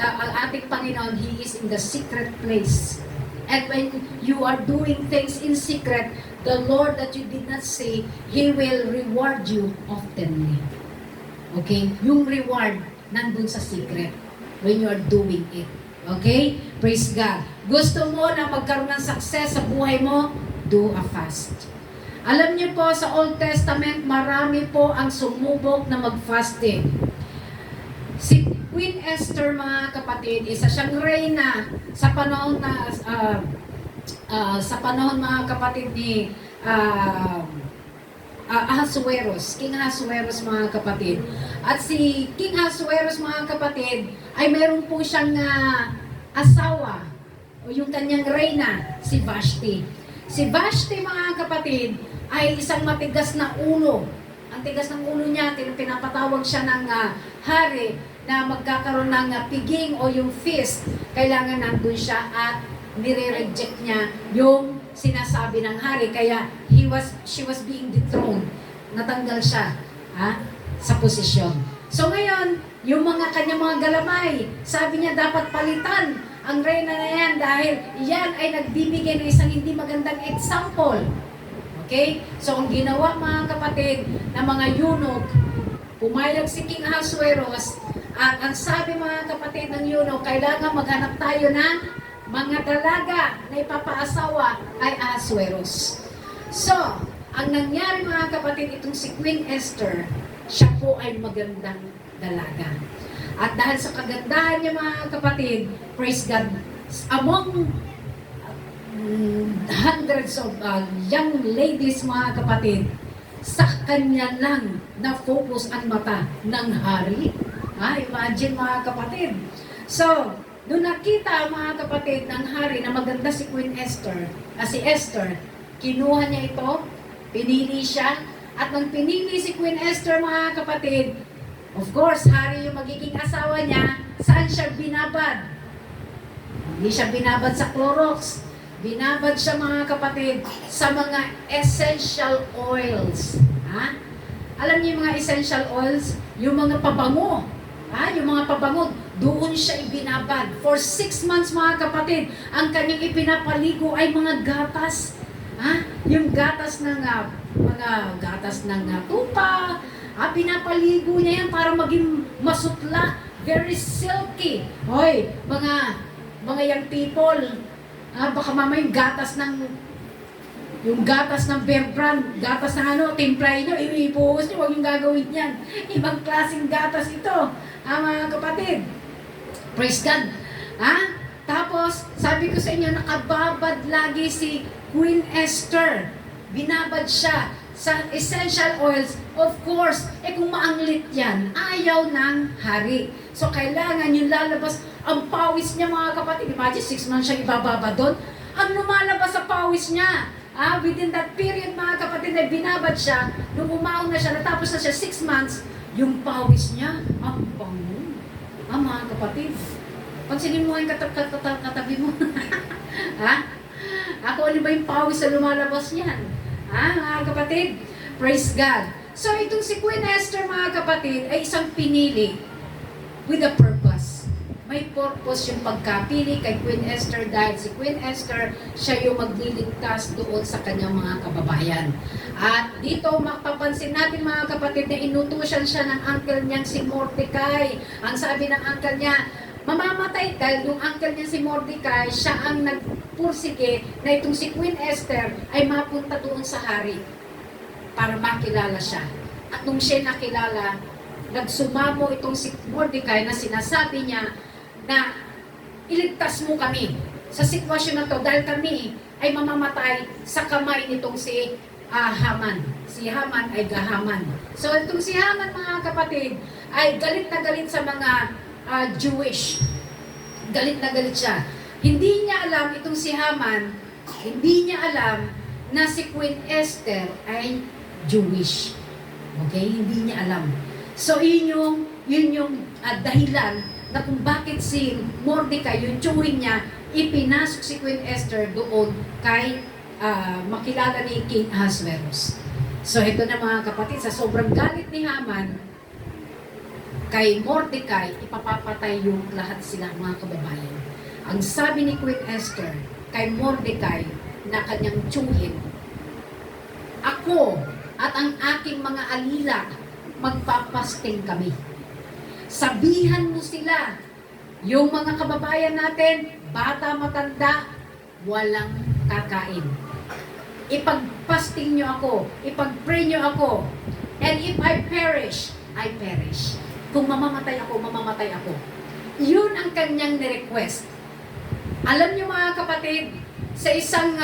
ang ating Panginoon, He is in the secret place. And when you are doing things in secret, the Lord that you did not see, He will reward you oftenly. Okay? Yung reward nandun sa secret when you are doing it. Okay? Praise God. Gusto mo na magkaroon ng success sa buhay mo? Do a fast. Alam niyo po, sa Old Testament, marami po ang sumubok na mag-fasting. Si Queen Esther, mga kapatid, isa siyang reyna sa panahon na sa panahon, mga kapatid, ni Ahasuerus, King Ahasuerus, mga kapatid. At si King Ahasuerus, mga kapatid, ay meron po siyang asawa o yung kanyang reyna, si Vashti. Si Vashti, mga kapatid, ay isang matigas na ulo. Ang tigas ng ulo niya, pinapatawag siya ng hari na magkakaroon ng piging o yung feast. Kailangan nandun siya at nire-reject niya yung sinasabi ng hari. Kaya she was being dethroned. Natanggal siya sa posisyon. So ngayon, yung mga kanyang mga galamay, sabi niya dapat palitan ang reyna na yan dahil yan ay nagbibigay ng isang hindi magandang example. Okay? So ang ginawa, mga kapatid, ng mga eunuch, pumayag si King Ahasuerus at ang sabi, mga kapatid, ng eunuch, kailangan maghanap tayo ng mga dalaga na ipapaasawa ay Ahasuerus. So, ang nangyari, mga kapatid, itong si Queen Esther, siya po ay magandang dalaga. At dahil sa kagandahan niya, mga kapatid, praise God, among hundreds of young ladies, mga kapatid, sa kanya lang na-focus ang mata ng hari. Imagine, mga kapatid. So, nung nakita, mga kapatid, ng hari na maganda si Queen Esther, si Esther, kinuha niya ito, pinili siya, at nang pinili si Queen Esther, mga kapatid, of course, hari yung magiging asawa niya, saan siya binabad? Hindi siya binabad sa Clorox. Binabad siya, mga kapatid, sa mga essential oils. Alam niyo yung mga essential oils? Yung mga pabango. Yung mga pabango, doon siya ibinabad. For 6 months, mga kapatid, ang kanyang ipinapaligo ay mga gatas. Yung gatas ng mga gatas ng tupa. Pinapaligo niya yan para maging masutla. Very silky. Hoy, mga young people, baka mamaya yung gatas ng Bear Brand, gatas ng timplay nyo, ipuhos nyo, huwag yung gagawin yan. Ibang klaseng gatas ito, mga kapatid. Praise God. Tapos, sabi ko sa inyo, nakababad lagi si Queen Esther. Binabad siya sa essential oils. Of course, kung maanglit yan, ayaw ng hari. So, kailangan yung lalabas ang pawis niya, mga kapatid. Imagine, 6 months siya ibababa doon. Ang lumalabas sa pawis niya, within that period, mga kapatid, na binabad siya, nung umaon na siya, natapos na siya 6 months, yung pawis niya, ang bango. Mga kapatid, Pansinin mo yung katabi mo. Ha? Ako, ano ba yung pawis sa lumalabas niyan? Ha, mga kapatid? Praise God. So, itong si Queen Esther, mga kapatid, ay isang pinili with a purpose. May purpose yung pagkapili kay Queen Esther dahil si Queen Esther, siya yung magliligtas doon sa kanyang mga kababayan. At dito, mapapansin natin mga kapatid na inutusan siya ng uncle niyang si Mordecai. Ang sabi ng uncle niya, mamamatay dahil yung uncle niya si Mordecai, siya ang nagpursige na itong si Queen Esther ay mapunta doon sa hari para makilala siya. At nung siya nakilala, nagsumamo itong si Mordecai na sinasabi niya na iligtas mo kami sa sitwasyon na to dahil kami ay mamamatay sa kamay nitong si Haman. Si Haman ay gahaman. So itong si Haman, mga kapatid, ay galit na galit sa mga Jewish. Galit na galit siya. Hindi niya alam itong si Haman, hindi niya alam na si Queen Esther ay Jewish. Okay? Hindi niya alam. So yun yung dahilan na kung bakit si Mordecai, yung tiyuhin niya, ipinasok si Queen Esther doon kay makilala ni King Ahasuerus. So ito na mga kapatid, sa sobrang galit ni Haman, kay Mordecai, ipapapatay yung lahat sila mga kababayan. Ang sabi ni Queen Esther kay Mordecai na kanyang tiyuhin, ako at ang aking mga alila, magpapasting kami. Sabihan mo sila, yung mga kababayan natin, bata, matanda, walang kakain. Ipagpasting nyo ako, ipagpray nyo ako, and if I perish, I perish. Kung mamamatay ako, mamamatay ako. Yun ang kanyang ni-request. Alam nyo mga kapatid, sa isang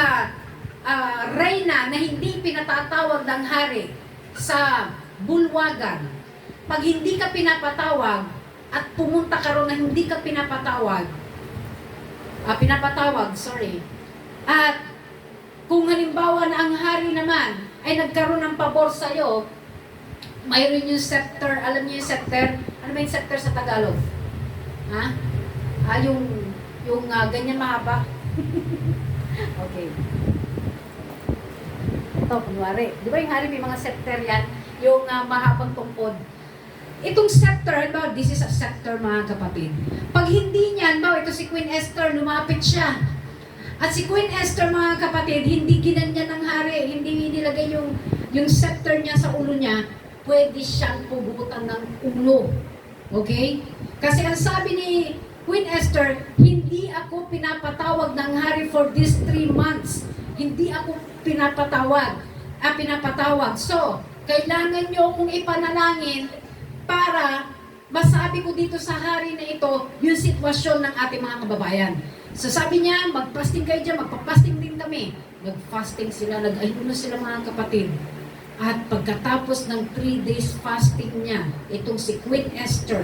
reyna na hindi pinatatawag ng hari sa bulwagan, pag hindi ka pinapatawag at pumunta ka ron na hindi ka pinapatawag, at kung halimbawa na ang hari naman ay nagkaroon ng pabor sa'yo, mayroon yung scepter. Alam niyo yung scepter? Ano ba yung scepter sa Tagalog? Ha? Yung ganyan mahaba. Okay. Ito, kunwari. Di ba yung hari may mga scepter yan? Yung mahabang tungkod. Itong scepter, halimbawa, this is a scepter mga kapatid. Pag hindi niyan, ito si Queen Esther, lumapit siya. At si Queen Esther mga kapatid, hindi ginanyan ng hari, hindi nilagay yung scepter niya sa ulo niya, pwede siyang pugutan ng ulo. Okay? Kasi ang sabi ni Queen Esther, hindi ako pinapatawag ng hari for these 3 months. Hindi ako pinapatawag. So, kailangan nyo kung ipanalangin para masabi ko dito sa hari na ito yung sitwasyon ng ating mga kababayan. So sabi niya, mag-fasting kayo dyan, magpa-fasting din kami. Nag-fasting sila, nag-ayuno sila mga kapatid. At pagkatapos ng 3 days fasting niya, itong si Queen Esther,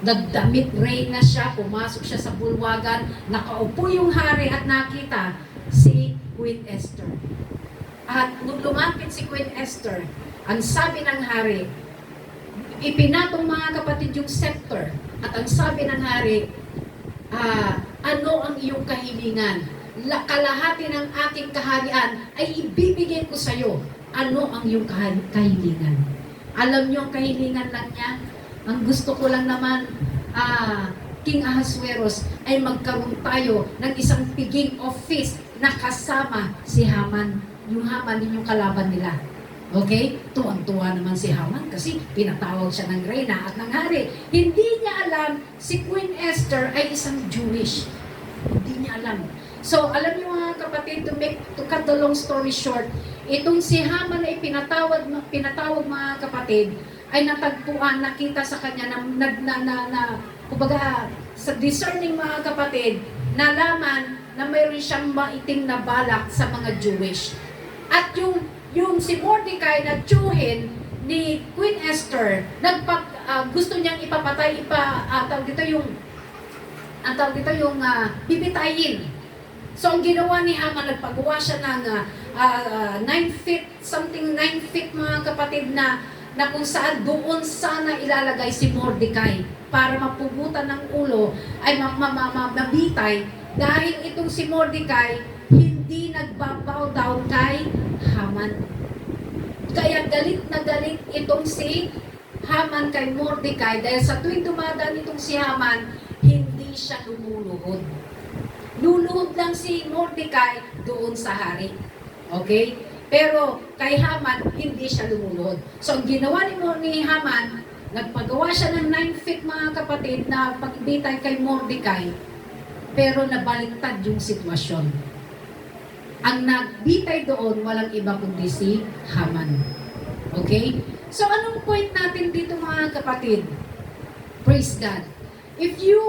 nagdamit reyna siya, pumasok siya sa bulwagan, nakaupo yung hari at nakita si Queen Esther. At nung lumapit si Queen Esther, ang sabi ng hari, ipinatong mga kapatid yung scepter. At ang sabi ng hari, ano ang iyong kahilingan? Kalahati ng aking kaharian ay ibibigay ko sa iyo. Ano ang iyong kahilingan? Alam niyo ang kahilingan lang niya? Ang gusto ko lang naman, King Ahasuerus, ay magkaroon tayo ng isang piging office na kasama si Haman. Yung Haman din yung kalaban nila. Okay? Tuwang-tuwa naman si Haman kasi pinatawag siya ng reyna at ng hari. Hindi niya alam si Queen Esther ay isang Jewish. Hindi niya alam. So, alam niyo mga kapatid, to cut the long story short, itong si Haman ay pinatawag mga kapatid, ay natagpuan, nakita sa kanya kumbaga, sa discerning mga kapatid, nalaman na mayroon siyang maitim na balak sa mga Jewish. At yung si Mordecai na tiyuhin ni Queen Esther, gusto niyang ipapatay, bibitayin. So, ang ginawa ni Haman, nagpagawa siya ng 9 feet mga kapatid na na kung saan doon sana ilalagay si Mordecai para mapugutan ng ulo ay mabitay dahil itong si Mordecai hindi nagbabow down kay Haman. Kaya galit na galit itong si Haman kay Mordecai dahil sa tuwing dumadaan itong si Haman, hindi siya lumuluhod. Luluhod lang si Mordecai doon sa hari. Okay? Pero kay Haman, hindi siya lumuluhod. So, ang ginawa ni Haman, nagpagawa siya ng 9 feet mga kapatid na pagbitay kay Mordecai, pero nabaliktad yung sitwasyon. Ang nagbitay doon, walang iba kundi si Haman. Okay? So, anong point natin dito mga kapatid? Praise God. If you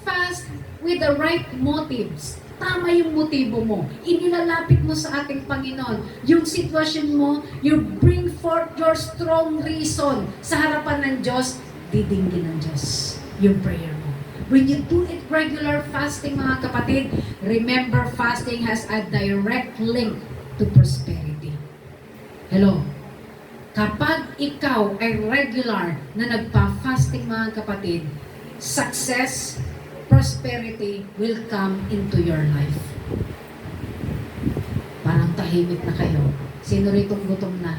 fast with the right motives, tama yung motibo mo, inilalapit mo sa ating Panginoon, yung sitwasyon mo, you bring forth your strong reason sa harapan ng Diyos, didinggin ng Diyos yung prayer mo. When you do it regular fasting mga kapatid, remember fasting has a direct link to prosperity. Hello? Kapag ikaw ay regular na nagpa-fasting mga kapatid, success, prosperity will come into your life. Parang tahimik na kayo. Sino ritong gutom na?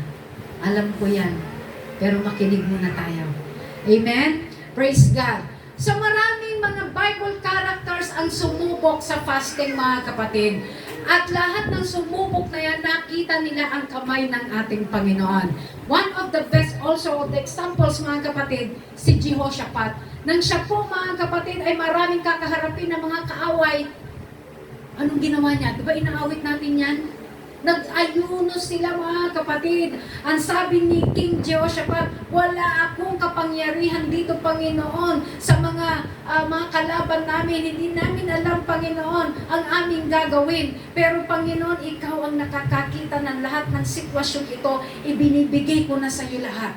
Alam ko yan. Pero makinig muna tayo. Amen? Praise God. So maraming mga Bible characters ang sumubok sa fasting mga kapatid. At lahat ng sumubok na yan, nakita nila ang kamay ng ating Panginoon. One of the best also of the examples mga kapatid, si Jehoshaphat. Nang siya po mga kapatid ay maraming kakaharapin ng mga kaaway, anong ginawa niya? Diba inaawit natin yan? Nag-ayuno sila mga kapatid. Ang sabi ni King Jehoshaphat, wala akong kapangyarihan dito Panginoon sa mga kalaban namin. Hindi namin alam Panginoon ang aming gagawin. Pero Panginoon, ikaw ang nakakakita ng lahat ng sitwasyon ito. Ibinibigay ko na sa iyo lahat.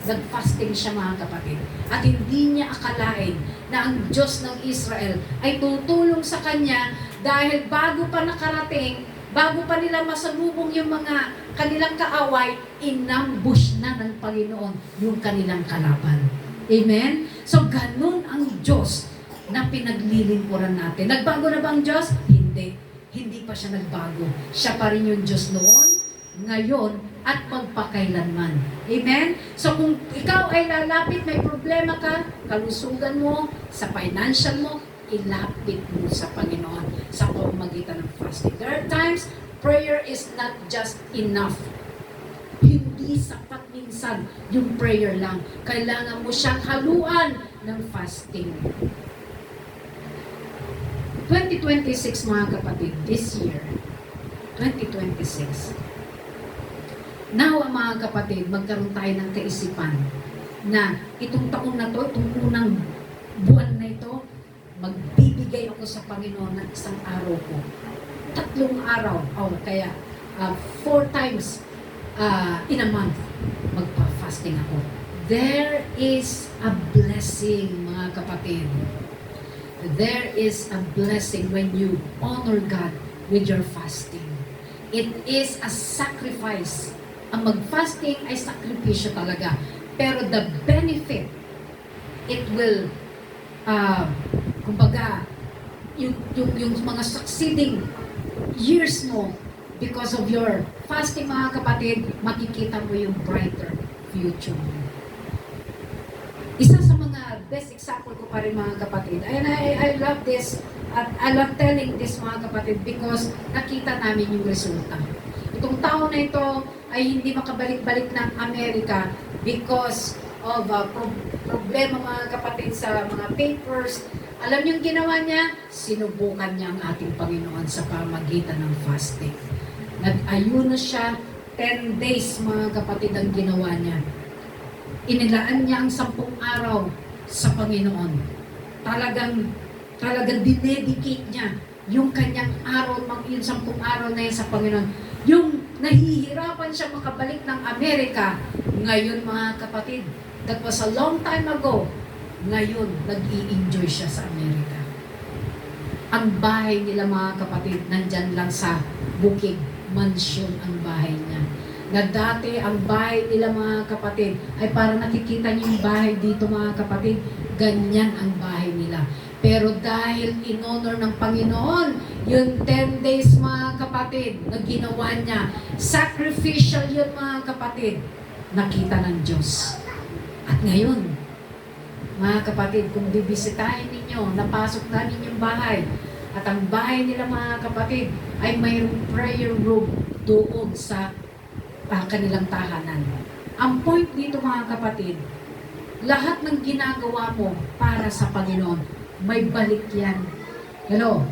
Nag-fasting siya mga kapatid. At hindi niya akalain na ang Diyos ng Israel ay tutulong sa kanya dahil bago pa nakarating, bago pa nila masalubong yung mga kanilang kaaway, inambush na ng Panginoon yung kanilang kalaban. Amen? So, ganun ang Diyos na pinaglilingkuran natin. Nagbago na ba ang Diyos? Hindi. Hindi pa siya nagbago. Siya pa rin yung Diyos noon, ngayon, at magpakailanman. Amen? So, kung ikaw ay lalapit, may problema ka, kalusugan mo, sa financial mo, ilapit mo sa Panginoon sa pamamagitan ng fasting. There are times, prayer is not just enough. Hindi sapat minsan yung prayer lang. Kailangan mo siyang haluan ng fasting. 2026 mga kapatid, this year, 2026. Now, mga kapatid, magkaroon tayo ng kaisipan na itong taon na to, itong unang buwan na ito, magbibigay ako sa Panginoon ng isang araw ko. 3 araw, kaya 4 times in a month, magpa-fasting ako. There is a blessing, mga kapatid. There is a blessing when you honor God with your fasting. It is a sacrifice. Ang mag-fasting ay sakripisyo talaga. Pero the benefit, it will kumbaga, yung mga succeeding years mo, because of your fasting mga kapatid, makikita mo yung brighter future mo. Isa sa mga best example ko pa rin mga kapatid, and I love this, at I love telling this mga kapatid because nakita namin yung resulta. Itong taon na ito ay hindi makabalik-balik ng Amerika because of problema mga kapatid sa mga papers. Alam niyo yung ginawa niya? Sinubukan niya ang ating Panginoon sa pamagitan ng fasting. Nag-ayuno siya, 10 days mga kapatid ang ginawa niya. Inilaan niya ang 10 araw sa Panginoon. Talagang dinedicate niya yung kanyang araw, yung 10 araw na yan sa Panginoon. Yung nahihirapan siya makabalik ng Amerika, ngayon mga kapatid, that was a long time ago, ngayon, nag-i-enjoy siya sa Amerika. Ang bahay nila mga kapatid, nandyan lang sa bukid, mansion ang bahay niya. na dati ang bahay nila mga kapatid ay parang nakikita niyo yung bahay dito mga kapatid, ganyan ang bahay nila. Pero dahil in-honor ng Panginoon, yung 10 days mga kapatid na ginawa niya, sacrificial yun mga kapatid, nakita ng Diyos. At ngayon, mga kapatid, kung bibisitahin ninyo, napasok namin yung bahay, at ang bahay nila mga kapatid ay mayroong prayer room doon sa kanilang tahanan. Ang point dito mga kapatid, lahat ng ginagawa mo para sa Panginoon, may balik yan. Hello?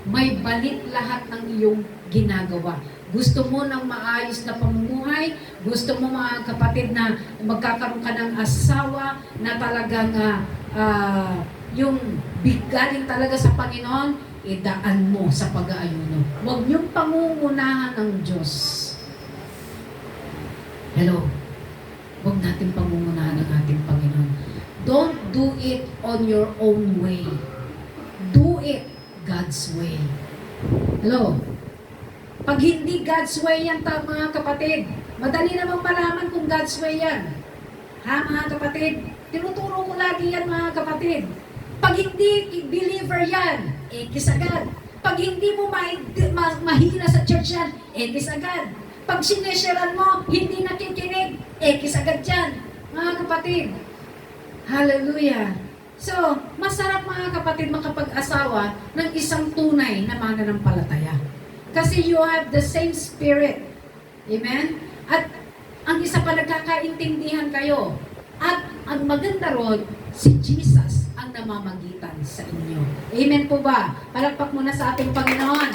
May balik lahat ng iyong ginagawa. Gusto mo ng maayos na pamumuhay, gusto mo mga kapatid na magkakaroon ka ng asawa na talagang yung galing talaga sa Panginoon, idaan mo sa pag-aayuno. Huwag niyong pangungunahan ng Diyos. Hello? Huwag natin pangungunahan ng ating Panginoon. Don't do it on your own way. Do it God's way. Hello? Pag hindi God's way yan, mga kapatid, madali namang malaman kung God's way yan. Ha, mga kapatid? Tinuturo ko lagi yan, mga kapatid. Pag hindi believer yan, ekis agad. Pag hindi mo mahina sa church yan, ekis agad. Pag sinesharan mo, hindi nakikinig, ekis agad yan. Mga kapatid, hallelujah. So, masarap mga kapatid makapag-asawa ng isang tunay na mananampalataya. Kasi you have the same spirit. Amen? At ang isa pa nagkakaintindihan kayo. At ang maganda ron, si Jesus ang namamagitan sa inyo. Amen po ba? Palakpak muna sa ating Panginoon.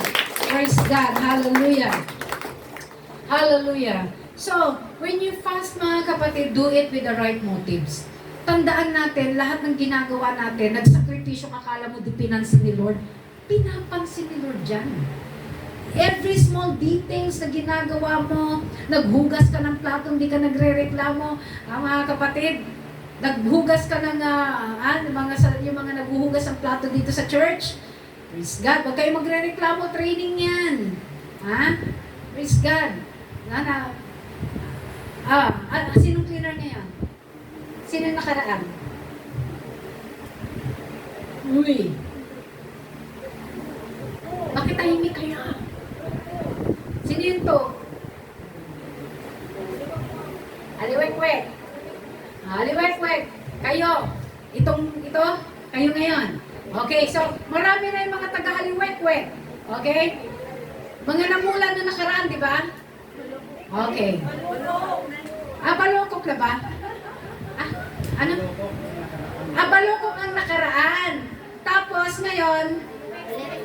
Praise God. Hallelujah. Hallelujah. So, when you fast mga kapatid, do it with the right motives. Tandaan natin, lahat ng ginagawa natin, nagsakripisyo, akala mo di pinansin ni Lord, pinapansin ni Lord dyan. Every small details na ginagawa mo, naghugas ka ng plato, hindi ka nagre-reklamo, mga kapatid, naghugas ka ng, yung mga naghuhugas ng plato dito sa church, praise God, huwag kayo magre-reklamo, training yan. Ha? Praise God. Sinong cleaner niya yan? Sino nakaraan? Uy! Bakit tahimik kayo? Sino yun to? Aliwek-wek. Aliwek-wek. Kayo. Ito? Kayo ngayon. Okay, so marami na yung mga taga-aliwek-wek. Okay? Mga namulan na nakaraan, di ba? Okay. Balokok na ba? Ano? Balokok ang nakaraan. Tapos ngayon,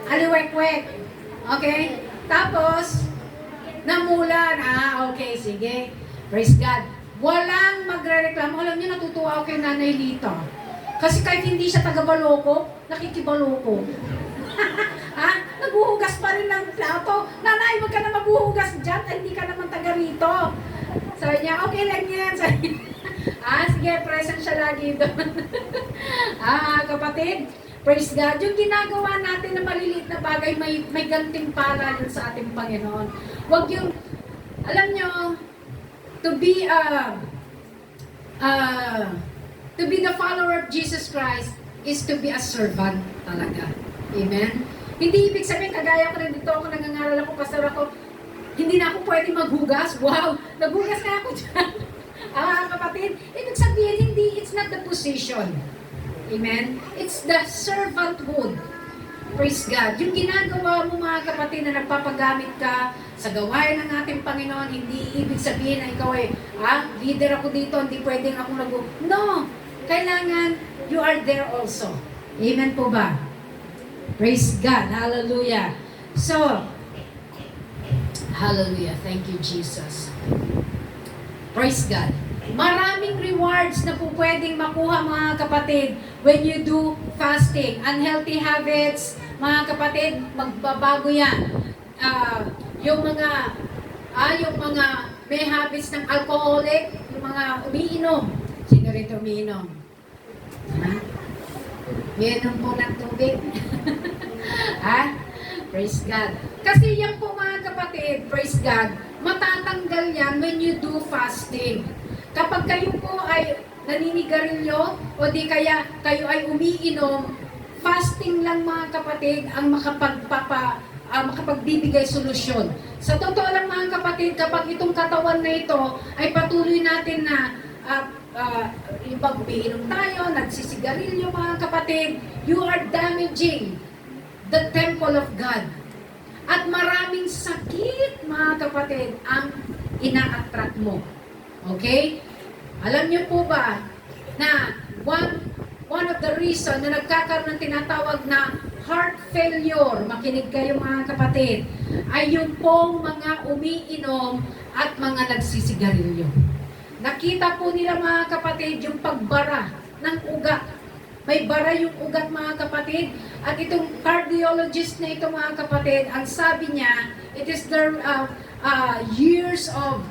aliwek-wek. Okay? Tapos, namulan. Okay, sige. Praise God. Walang magre-reklamo. Alam niyo, natutuwa ako kay Nanay Lita. Kasi kahit hindi siya taga-baloko, nakikibaloko. Naghuhugas pa rin ng plato. Nanay, wag ka na maghuhugas dyan. Hindi ka naman taga rito. Sabi niya, okay lang yan. Sabi sige, present siya lagi doon. Kapatid, praise God. Yung ginagawa natin na maliliit na bagay, may gantimpala yun sa ating Panginoon. Huwag yung, alam nyo, to be the follower of Jesus Christ is to be a servant talaga. Amen? Hindi ibig sabihin, kagaya ko rin dito, ako nangangaral ako, pastor ako, hindi na ako pwede maghugas. Wow! Naghugas na ako dyan. Kapatid, ibig sabihin, hindi, it's not the position. Amen? It's the servanthood. Praise God. Yung ginagawa mo mga kapatid na nagpapagamit ka sa gawain ng ating Panginoon, hindi ibig sabihin na ikaw ay, leader ako dito, hindi pwedeng ako No! Kailangan, you are there also. Amen po ba? Praise God. Hallelujah. So, hallelujah. Thank you, Jesus. Praise God. Maraming rewards na po pwedeng makuha mga kapatid when you do fasting. Unhealthy habits, mga kapatid, magbabago yan. Yung mga may habits ng alcoholic, yung mga umiinom. Sino rito umiinom? Miinom po ng tubig. Praise God. Kasi yan po mga kapatid, praise God, Matatanggal yan when you do fasting. Kapag kayo po ay naninigarilyo o di kaya kayo ay umiinom, fasting lang mga kapatid ang makapagbibigay solusyon. Sa totoo lang mga kapatid, kapag itong katawan na ito ay patuloy natin na pag umiinom tayo, nagsisigarilyo mga kapatid, you are damaging the temple of God. At maraming sakit mga kapatid ang ina-attract mo. Okay? Alam niyo po ba na one of the reason na nagkakaroon ng tinatawag na heart failure, makinig kayo mga kapatid, ay yung pong mga umiinom at mga nagsisigarilyo. Nakita po nila mga kapatid yung pagbara ng ugat. May bara yung ugat mga kapatid. At itong cardiologist na ito mga kapatid, ang sabi niya, it is their years of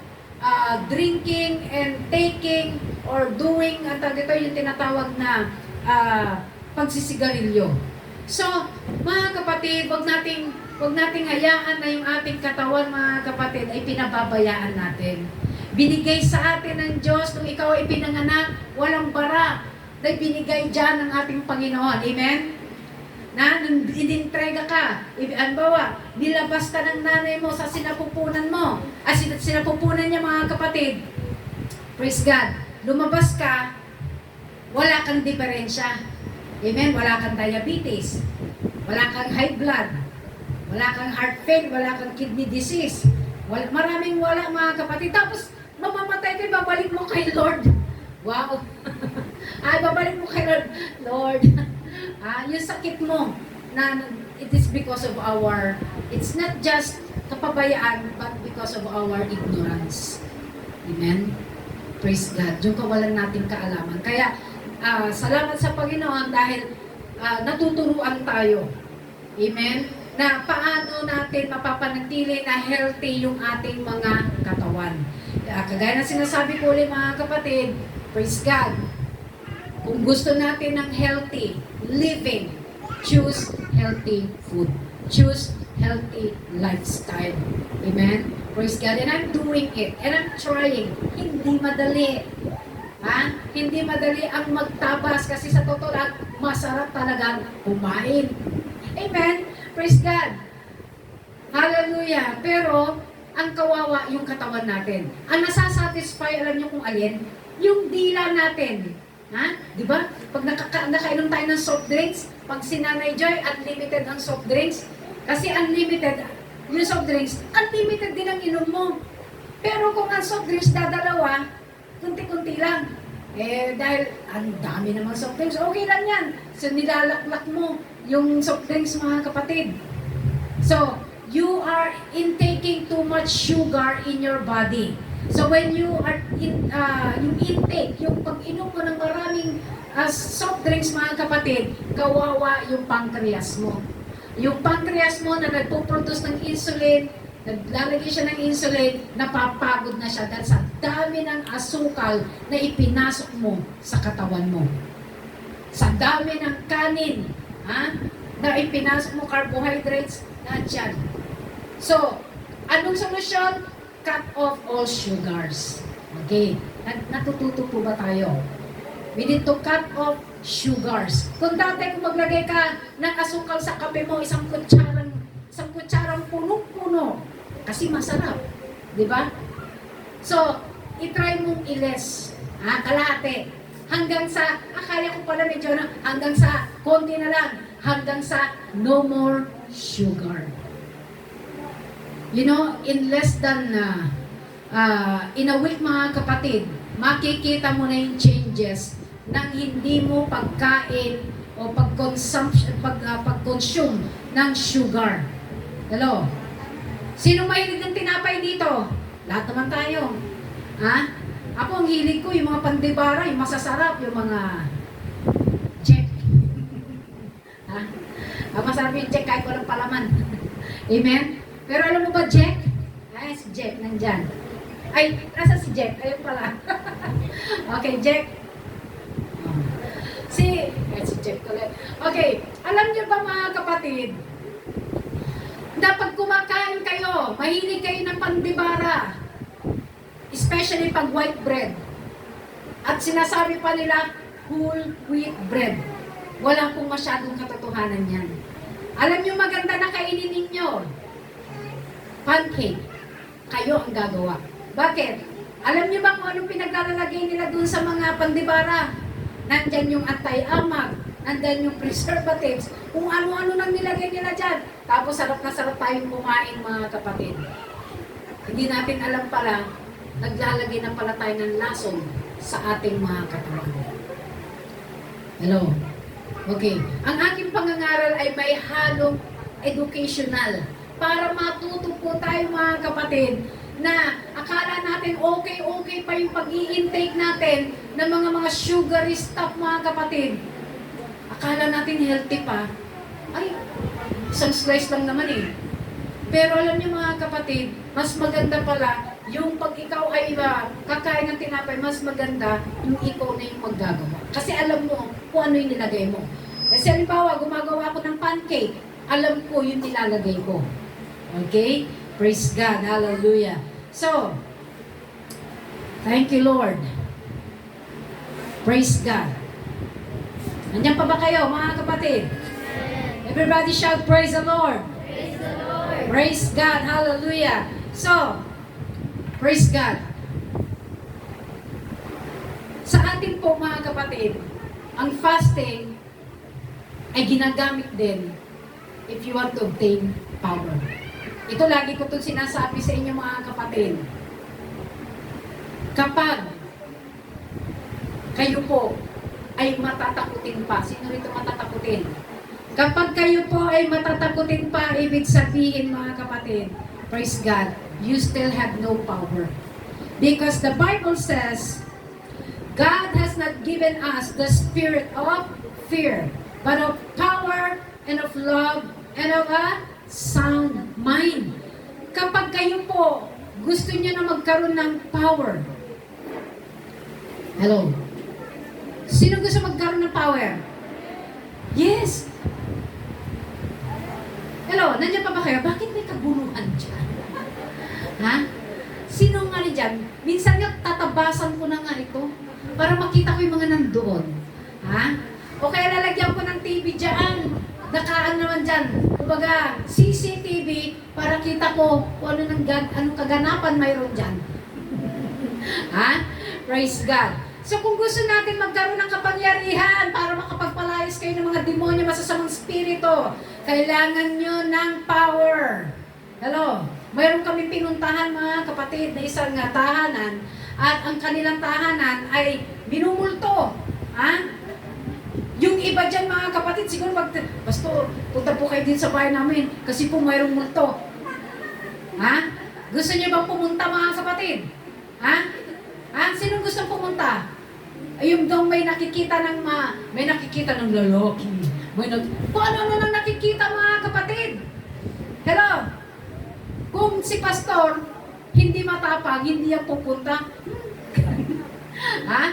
drinking and taking or doing, at ito yung tinatawag na pagsisigarilyo. So, mga kapatid, wag nating hayaan na yung ating katawan, mga kapatid, ay pinababayaan natin. Binigay sa atin ng Diyos, nung ikaw ay pinanganak, walang bara, na binigay dyan ng ating Panginoon. Amen? Na, nung inintrega ka, halimbawa, nilabas ka ng nanay mo sa sinapupunan mo, sinapupunan niya mga kapatid, praise God, lumabas ka, wala kang diferensya. Amen? Wala kang diabetes, wala kang high blood, wala kang heart failure, wala kang kidney disease, maraming wala mga kapatid. Tapos, mamamatay ka, babalik mo kay Lord. Wow! Ay, babalik mo kay Lord. Lord, yung sakit mo, na it is because of it's not just kapabayaan, but because of our ignorance. Amen? Praise God. Yung kawalan nating kaalaman. Kaya, salamat sa Panginoon dahil natuturuan tayo. Amen? Na paano natin mapapanatili na healthy yung ating mga katawan. Kagaya na sinasabi ko ulit mga kapatid, praise God. Kung gusto natin ng healthy living, choose healthy food. Choose healthy lifestyle. Amen? Praise God. And I'm doing it. And I'm trying. Hindi madali. Hindi madali ang magtabas kasi sa totoo lang, masarap talagang kumain. Amen? Praise God. Hallelujah. Pero, ang kawawa yung katawan natin. Ang nasasatisfy, alam niyo kung alin? Yung dila natin. Di ba? Pag nakainom tayo ng soft drinks, pag si Nanay Joy, unlimited ang soft drinks. Kasi unlimited, yung soft drinks, unlimited din ang inom mo. Pero kung ang soft drinks dadalawa, kunti-kunti lang. Dahil ang dami namang soft drinks, okay lang yan. So, nilalaklak mo yung soft drinks, mga kapatid. So, you are intaking too much sugar in your body. So, when you are yung intake, yung pag-inom mo ng maraming soft drinks, mga kapatid, kawawa yung pancreas mo. Yung pancreas mo na nagpo-produce ng insulin, naglalagay siya ng insulin, napapagod na siya dahil sa dami ng asukal na ipinasok mo sa katawan mo. Sa dami ng kanin, na ipinasok mo, carbohydrates, nandiyan. So, anong solusyon? Cut off all sugars. Okay? Natututo po ba tayo? We need to cut off sugars. Kung dati kung maglagay ka ng asukal sa kape mo, isang kutsarang punong-puno, kasi masarap. Di ba? So, itry mong i-less. Kalahati. Hanggang sa, akala ko pala medyo hanggang sa konti na lang. Hanggang sa no more sugar. You know, in less than, in a week mga kapatid, makikita mo na yung changes ng hindi mo pagkain o pag-consume ng sugar. Hello? Sino mahilig ng tinapay dito? Lahat naman tayo. Ako ang hilig ko, yung mga pandibara, yung masasarap, yung mga Jack. Masarap yung Jack kahit walang palaman. Amen? Pero alam mo ba, Jack? Si Jack, nandyan. Ay, nasa si Jack? Ayun pala. Okay, Jack. Si Jack ulit. Okay, alam niyo ba mga kapatid, na pag kumakain kayo mahilig kayo ng pandibara. Especially pag white bread. At sinasabi pa nila, whole wheat bread. Wala pong masyadong katotohanan yan. Alam niyo maganda na kainin ninyo. Pancake. Kayo ang gagawa. Bakit? Alam niyo ba kung anong pinaglalagay nila dun sa mga pandibara? Nandyan yung anti-amag, nandyan yung preservatives, kung ano-ano nang nilagay nila dyan. Tapos sarap na sarap tayong kumain, mga kapatid. Hindi natin alam pala, naglalagay na pala tayo ng lason sa ating mga katawan. Hello? Okay. Ang aking pangangaral ay may halong educational para matuto po tayo, mga kapatid, na akala natin okay pa yung pag-i-intake natin ng mga sugary stuff, mga kapatid. Akala natin healthy pa. Ay, isang slice lang naman eh. Pero alam niyo, mga kapatid, mas maganda pala yung pag ikaw ay kakain ng tinapay, mas maganda yung ikaw na yung maggagawa. Kasi alam mo kung ano yung nilagay mo. Kasi halimbawa, gumagawa ako ng pancake, alam ko yung nilalagay ko. Okay? Praise God. Hallelujah. So, thank you, Lord. Praise God. Nandiyan pa ba kayo, mga kapatid? Everybody shout, praise the Lord. Praise the Lord. Praise God. Hallelujah. So, praise God. Sa atin po, mga kapatid, ang fasting ay ginagamit din if you want to obtain power. Ito lagi ko itong sinasabi sa inyo, mga kapatid. Kapag kayo po ay matatakutin pa, sino rito matatakutin? Kapag kayo po ay matatakutin pa, ibig sabihin, mga kapatid, praise God, you still have no power. Because the Bible says, God has not given us the spirit of fear, but of power and of love and of a sound mind. Kapag kayo po gusto niyo na magkaroon ng power. Hello? Sino gusto magkaroon ng power? Yes. Hello, nandiyan pa ba kayo? Bakit may kaguluhan dyan? Ha? Sino nga ni dyan? Minsan nga tatabasan ko na nga ito para makita ko yung mga nandoon. Ha? O kaya lalagyan ko ng TV dyan. Nakaan naman dyan. Kumbaga, CCTV para kita ko kung anong kaganapan mayroon dyan. Ha? Praise God. So kung gusto natin magkaroon ng kapangyarihan para makapagpalayas kayo ng mga demonyo, masasamang spirito, kailangan nyo ng power. Hello? Mayroon kami pinuntahan, mga kapatid, na isang tahanan at ang kanilang tahanan ay binumulto. Ha? Yung iba dyan, mga kapatid, siguro Pastor, punta po kayo din sa bahay namin kasi po mayroong multo. Ha? Gusto niyo bang pumunta, mga kapatid? Ha? Ha? Sino gusto pumunta? Ayun daw may nakikita ng lalaki. Kung ano nang nakikita, mga kapatid. Hello? Kung si pastor hindi matapang, hindi yan pupunta. Ha?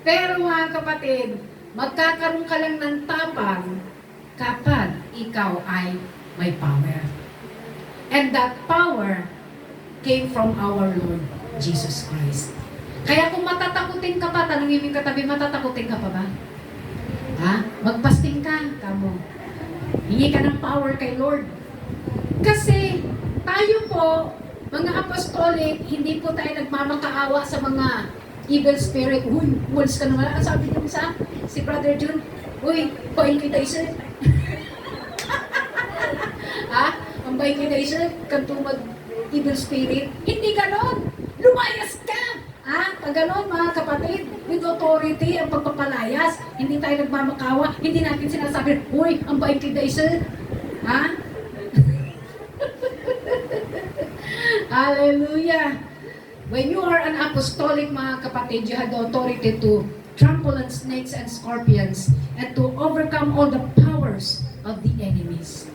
Pero, mga kapatid, magkakaroon ka lang ng tapang kapag ikaw ay may power. And that power came from our Lord Jesus Christ. Kaya kung matatakutin ka pa, tanongin mo yung katabi, matatakutin ka pa ba? Ha? Magpasting ka, kamo. Hingi ka ng power kay Lord. Kasi tayo po, mga apostolic, hindi po tayo nagmamakaawa sa mga evil spirit. Uy, umalis ka naman. Ang sabi niyo sa si Brother June, uy, bayin kita isa. Ha? Ang bayin kita isa, kantumag evil spirit. Hindi ganon. Lumayas ka! Ha? Pag ganon, mga kapatid, with authority ang pagpapalayas. Hindi tayo nagmamakawa. Hindi natin sinasabi, uy, ang bayin kita isa. Ha? Hallelujah! When you are an apostolic, mga kapatid, you have the authority to trample on snakes and scorpions and to overcome all the powers of the enemies.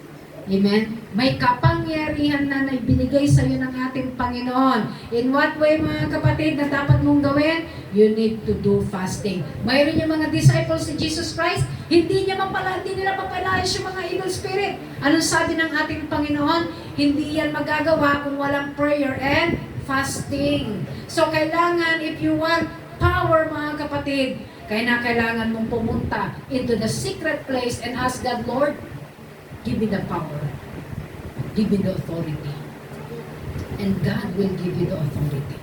Amen? May kapangyarihan na binigay sa iyo ng ating Panginoon. In what way, mga kapatid, na dapat mong gawin? You need to do fasting. Mayroon yung mga disciples ni Jesus Christ, Hindi nila mapalayas yung mga evil spirit. Anong sabi ng ating Panginoon? Hindi yan magagawa kung walang prayer and fasting. So, kailangan, if you want power, mga kapatid, kailangan mong pumunta into the secret place and ask God, Lord, give me the power. Give me the authority. And God will give you the authority.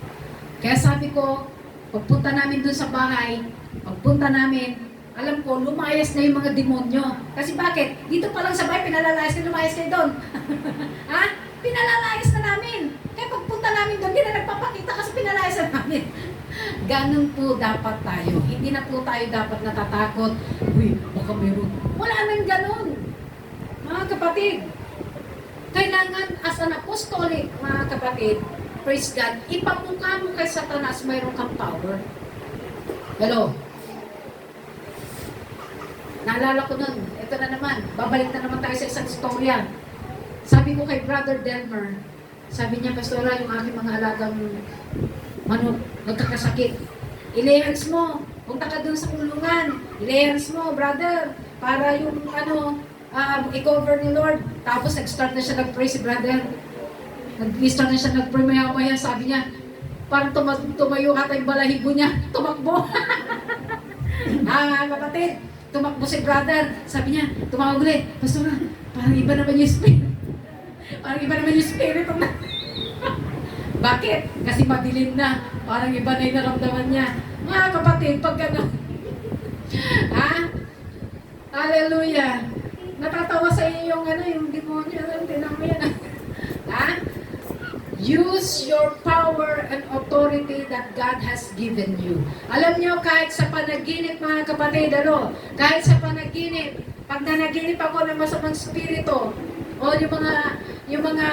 Kaya sabi ko, pagpunta namin dun sa bahay, pagpunta namin, alam ko, lumayas na yung mga demonyo. Kasi bakit? Dito pa lang sa bahay, pinalalayas kayo, lumayas kayo doon. Ha? Pinalalayas na namin. Kaya pagpunta namin doon, hindi na nagpapakita kasi pinalayas na namin. Ganun po dapat tayo. Hindi na po tayo dapat natatakot. Uy, baka meron. Wala nang ganun. Mga kapatid, kailangan as an apostolic, mga kapatid, praise God, ipamukha mo kay Satanas, mayroon kang power. Hello? Naalala ko nun, ito na naman, babalik na naman tayo sa isang storya. Sabi ko kay Brother Delmer, sabi niya, Pastora, yung aking mga alagang manok, nagkakasakit. I-layers mo, punta ka dun sa kulungan. I-layers mo, brother, para yung i-cover ni Lord. Tapos nag-start na siya nag-pray si brother. Nag-start na siya nag-pray maya-maya, sabi niya, parang tumayo ata yung balahibo niya, tumakbo. Kapatid, tumakbo si brother, sabi niya, tumawag ulit, Pastora, parang iba naman yung spirit. Parang iba naman yung spirit. Bakit? Kasi madilim na, parang iba na yung naramdaman niya. Mga kapatid, pag gano'n. Hallelujah. Natatawa sa iyo yung demonyo, tinan mo yan. Use your power and authority that God has given you. Alam niyo, kahit sa panaginip, mga kapatid, kahit sa panaginip, pag nanaginip ako ng masamang spirito, o yung mga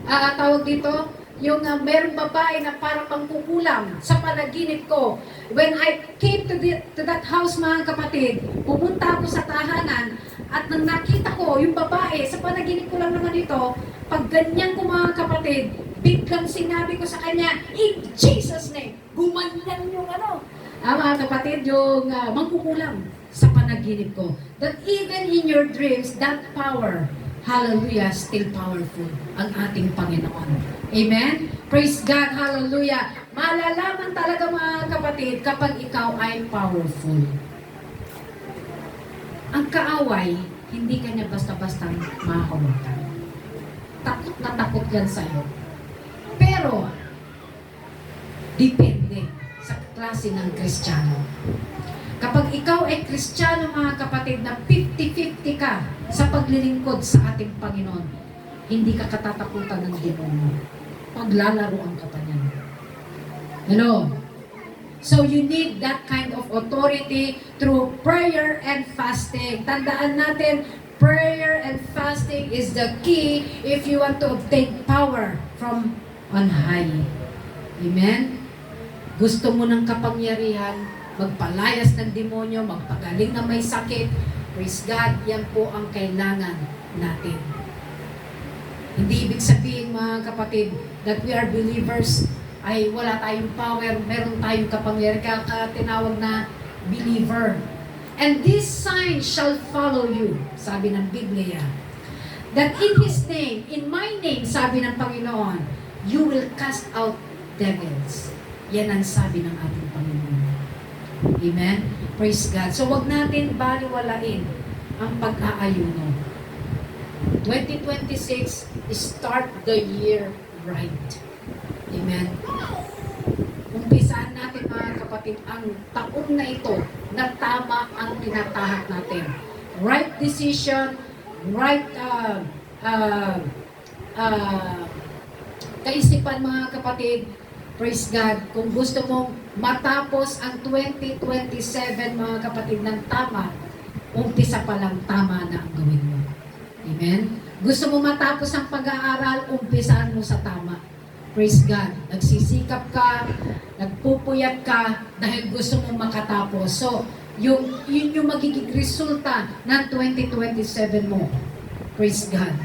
tawag dito, yung merong babae na parang pangkukulam sa panaginip ko. When I came to that house, mga kapatid, pumunta ako sa tahanan, at nang nakita ko yung babae, sa panaginip ko lang naman ito, pag ganyan ko, mga kapatid, biglang sinabi ko sa kanya, in Jesus' name, gumanyan yung mga kapatid, yung mangkukulam sa panaginip ko. That even in your dreams, that power, hallelujah, still powerful ang ating Panginoon. Amen? Praise God, hallelujah. Malalaman talaga, mga kapatid, kapag ikaw ay powerful. Ang kaaway, hindi kanya basta-basta mahawakan. Takot na takot yan sa'yo. Pero, depende sa klase ng Kristiyano. Kapag ikaw ay Kristiyano, mga kapatid, na 50-50 ka sa paglilingkod sa ating Panginoon, hindi ka katatakutan ng demonyo. Paglalaroan ka pa niyan. Hello? So you need that kind of authority through prayer and fasting. Tandaan natin, prayer and fasting is the key if you want to obtain power from on high. Amen? Gusto mo ng kapangyarihan, magpalayas ng demonyo, magpagaling na may sakit. Praise God, yan po ang kailangan natin. Hindi ibig sabihin, mga kapatid, that we are believers, ay wala tayong power, meron tayong kapangyarihan, kaya tinawag na believer. And this sign shall follow you, sabi ng Biblia. That in His name, in my name, sabi ng Panginoon, you will cast out devils. Yan ang sabi ng ating Panginoon. Amen? Praise God. So wag natin baliwalain ang pag-aayuno. 2026, start the year right. Amen? Umpisaan natin, mga kapatid, ang taon na ito na tama ang tinatahak natin. Right decision, right kaisipan, mga kapatid. Praise God. Kung gusto mong matapos ang 2027, mga kapatid, ng tama, umpisa pa lang tama na ang gawin mo. Amen? Gusto mo matapos ang pag-aaral, umpisaan mo sa tama. Praise God. Nagsisikap ka, nagpupuyat ka dahil gusto mong makatapos. So, yun yung magiging resulta ng 2027 mo. Praise God.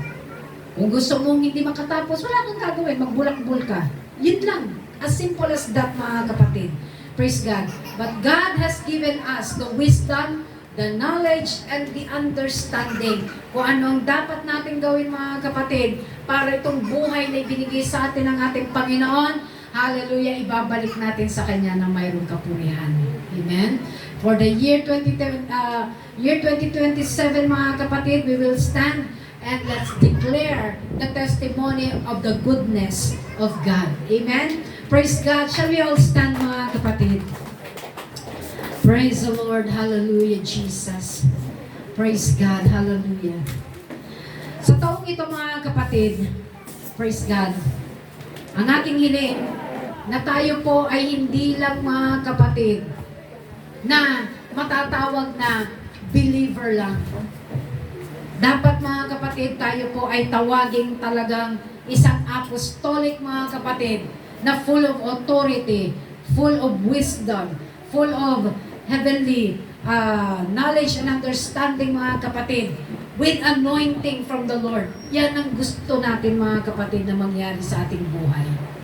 Kung gusto mong hindi makatapos, wala kang gagawin, magbulakbul ka. Yun lang. As simple as that, mga kapatid. Praise God. But God has given us the wisdom, the knowledge and the understanding. Kung anong dapat natin gawin mga kapatid para itong buhay na ibinigay sa atin ng ating Panginoon, hallelujah, ibabalik natin sa Kanya na mayroong kapurihan. Amen? For the year 2027 mga kapatid, we will stand and let's declare the testimony of the goodness of God. Amen? Praise God. Shall we all stand mga kapatid? Praise the Lord. Hallelujah, Jesus. Praise God. Hallelujah. Sa taong ito mga kapatid, praise God, ang aking hiling na tayo po ay hindi lang mga kapatid na matatawag na believer lang. Dapat mga kapatid, tayo po ay tawaging talagang isang apostolic mga kapatid na full of authority, full of wisdom, full of heavenly knowledge and understanding mga kapatid, with anointing from the Lord. Yan ang gusto natin mga kapatid na mangyari sa ating buhay.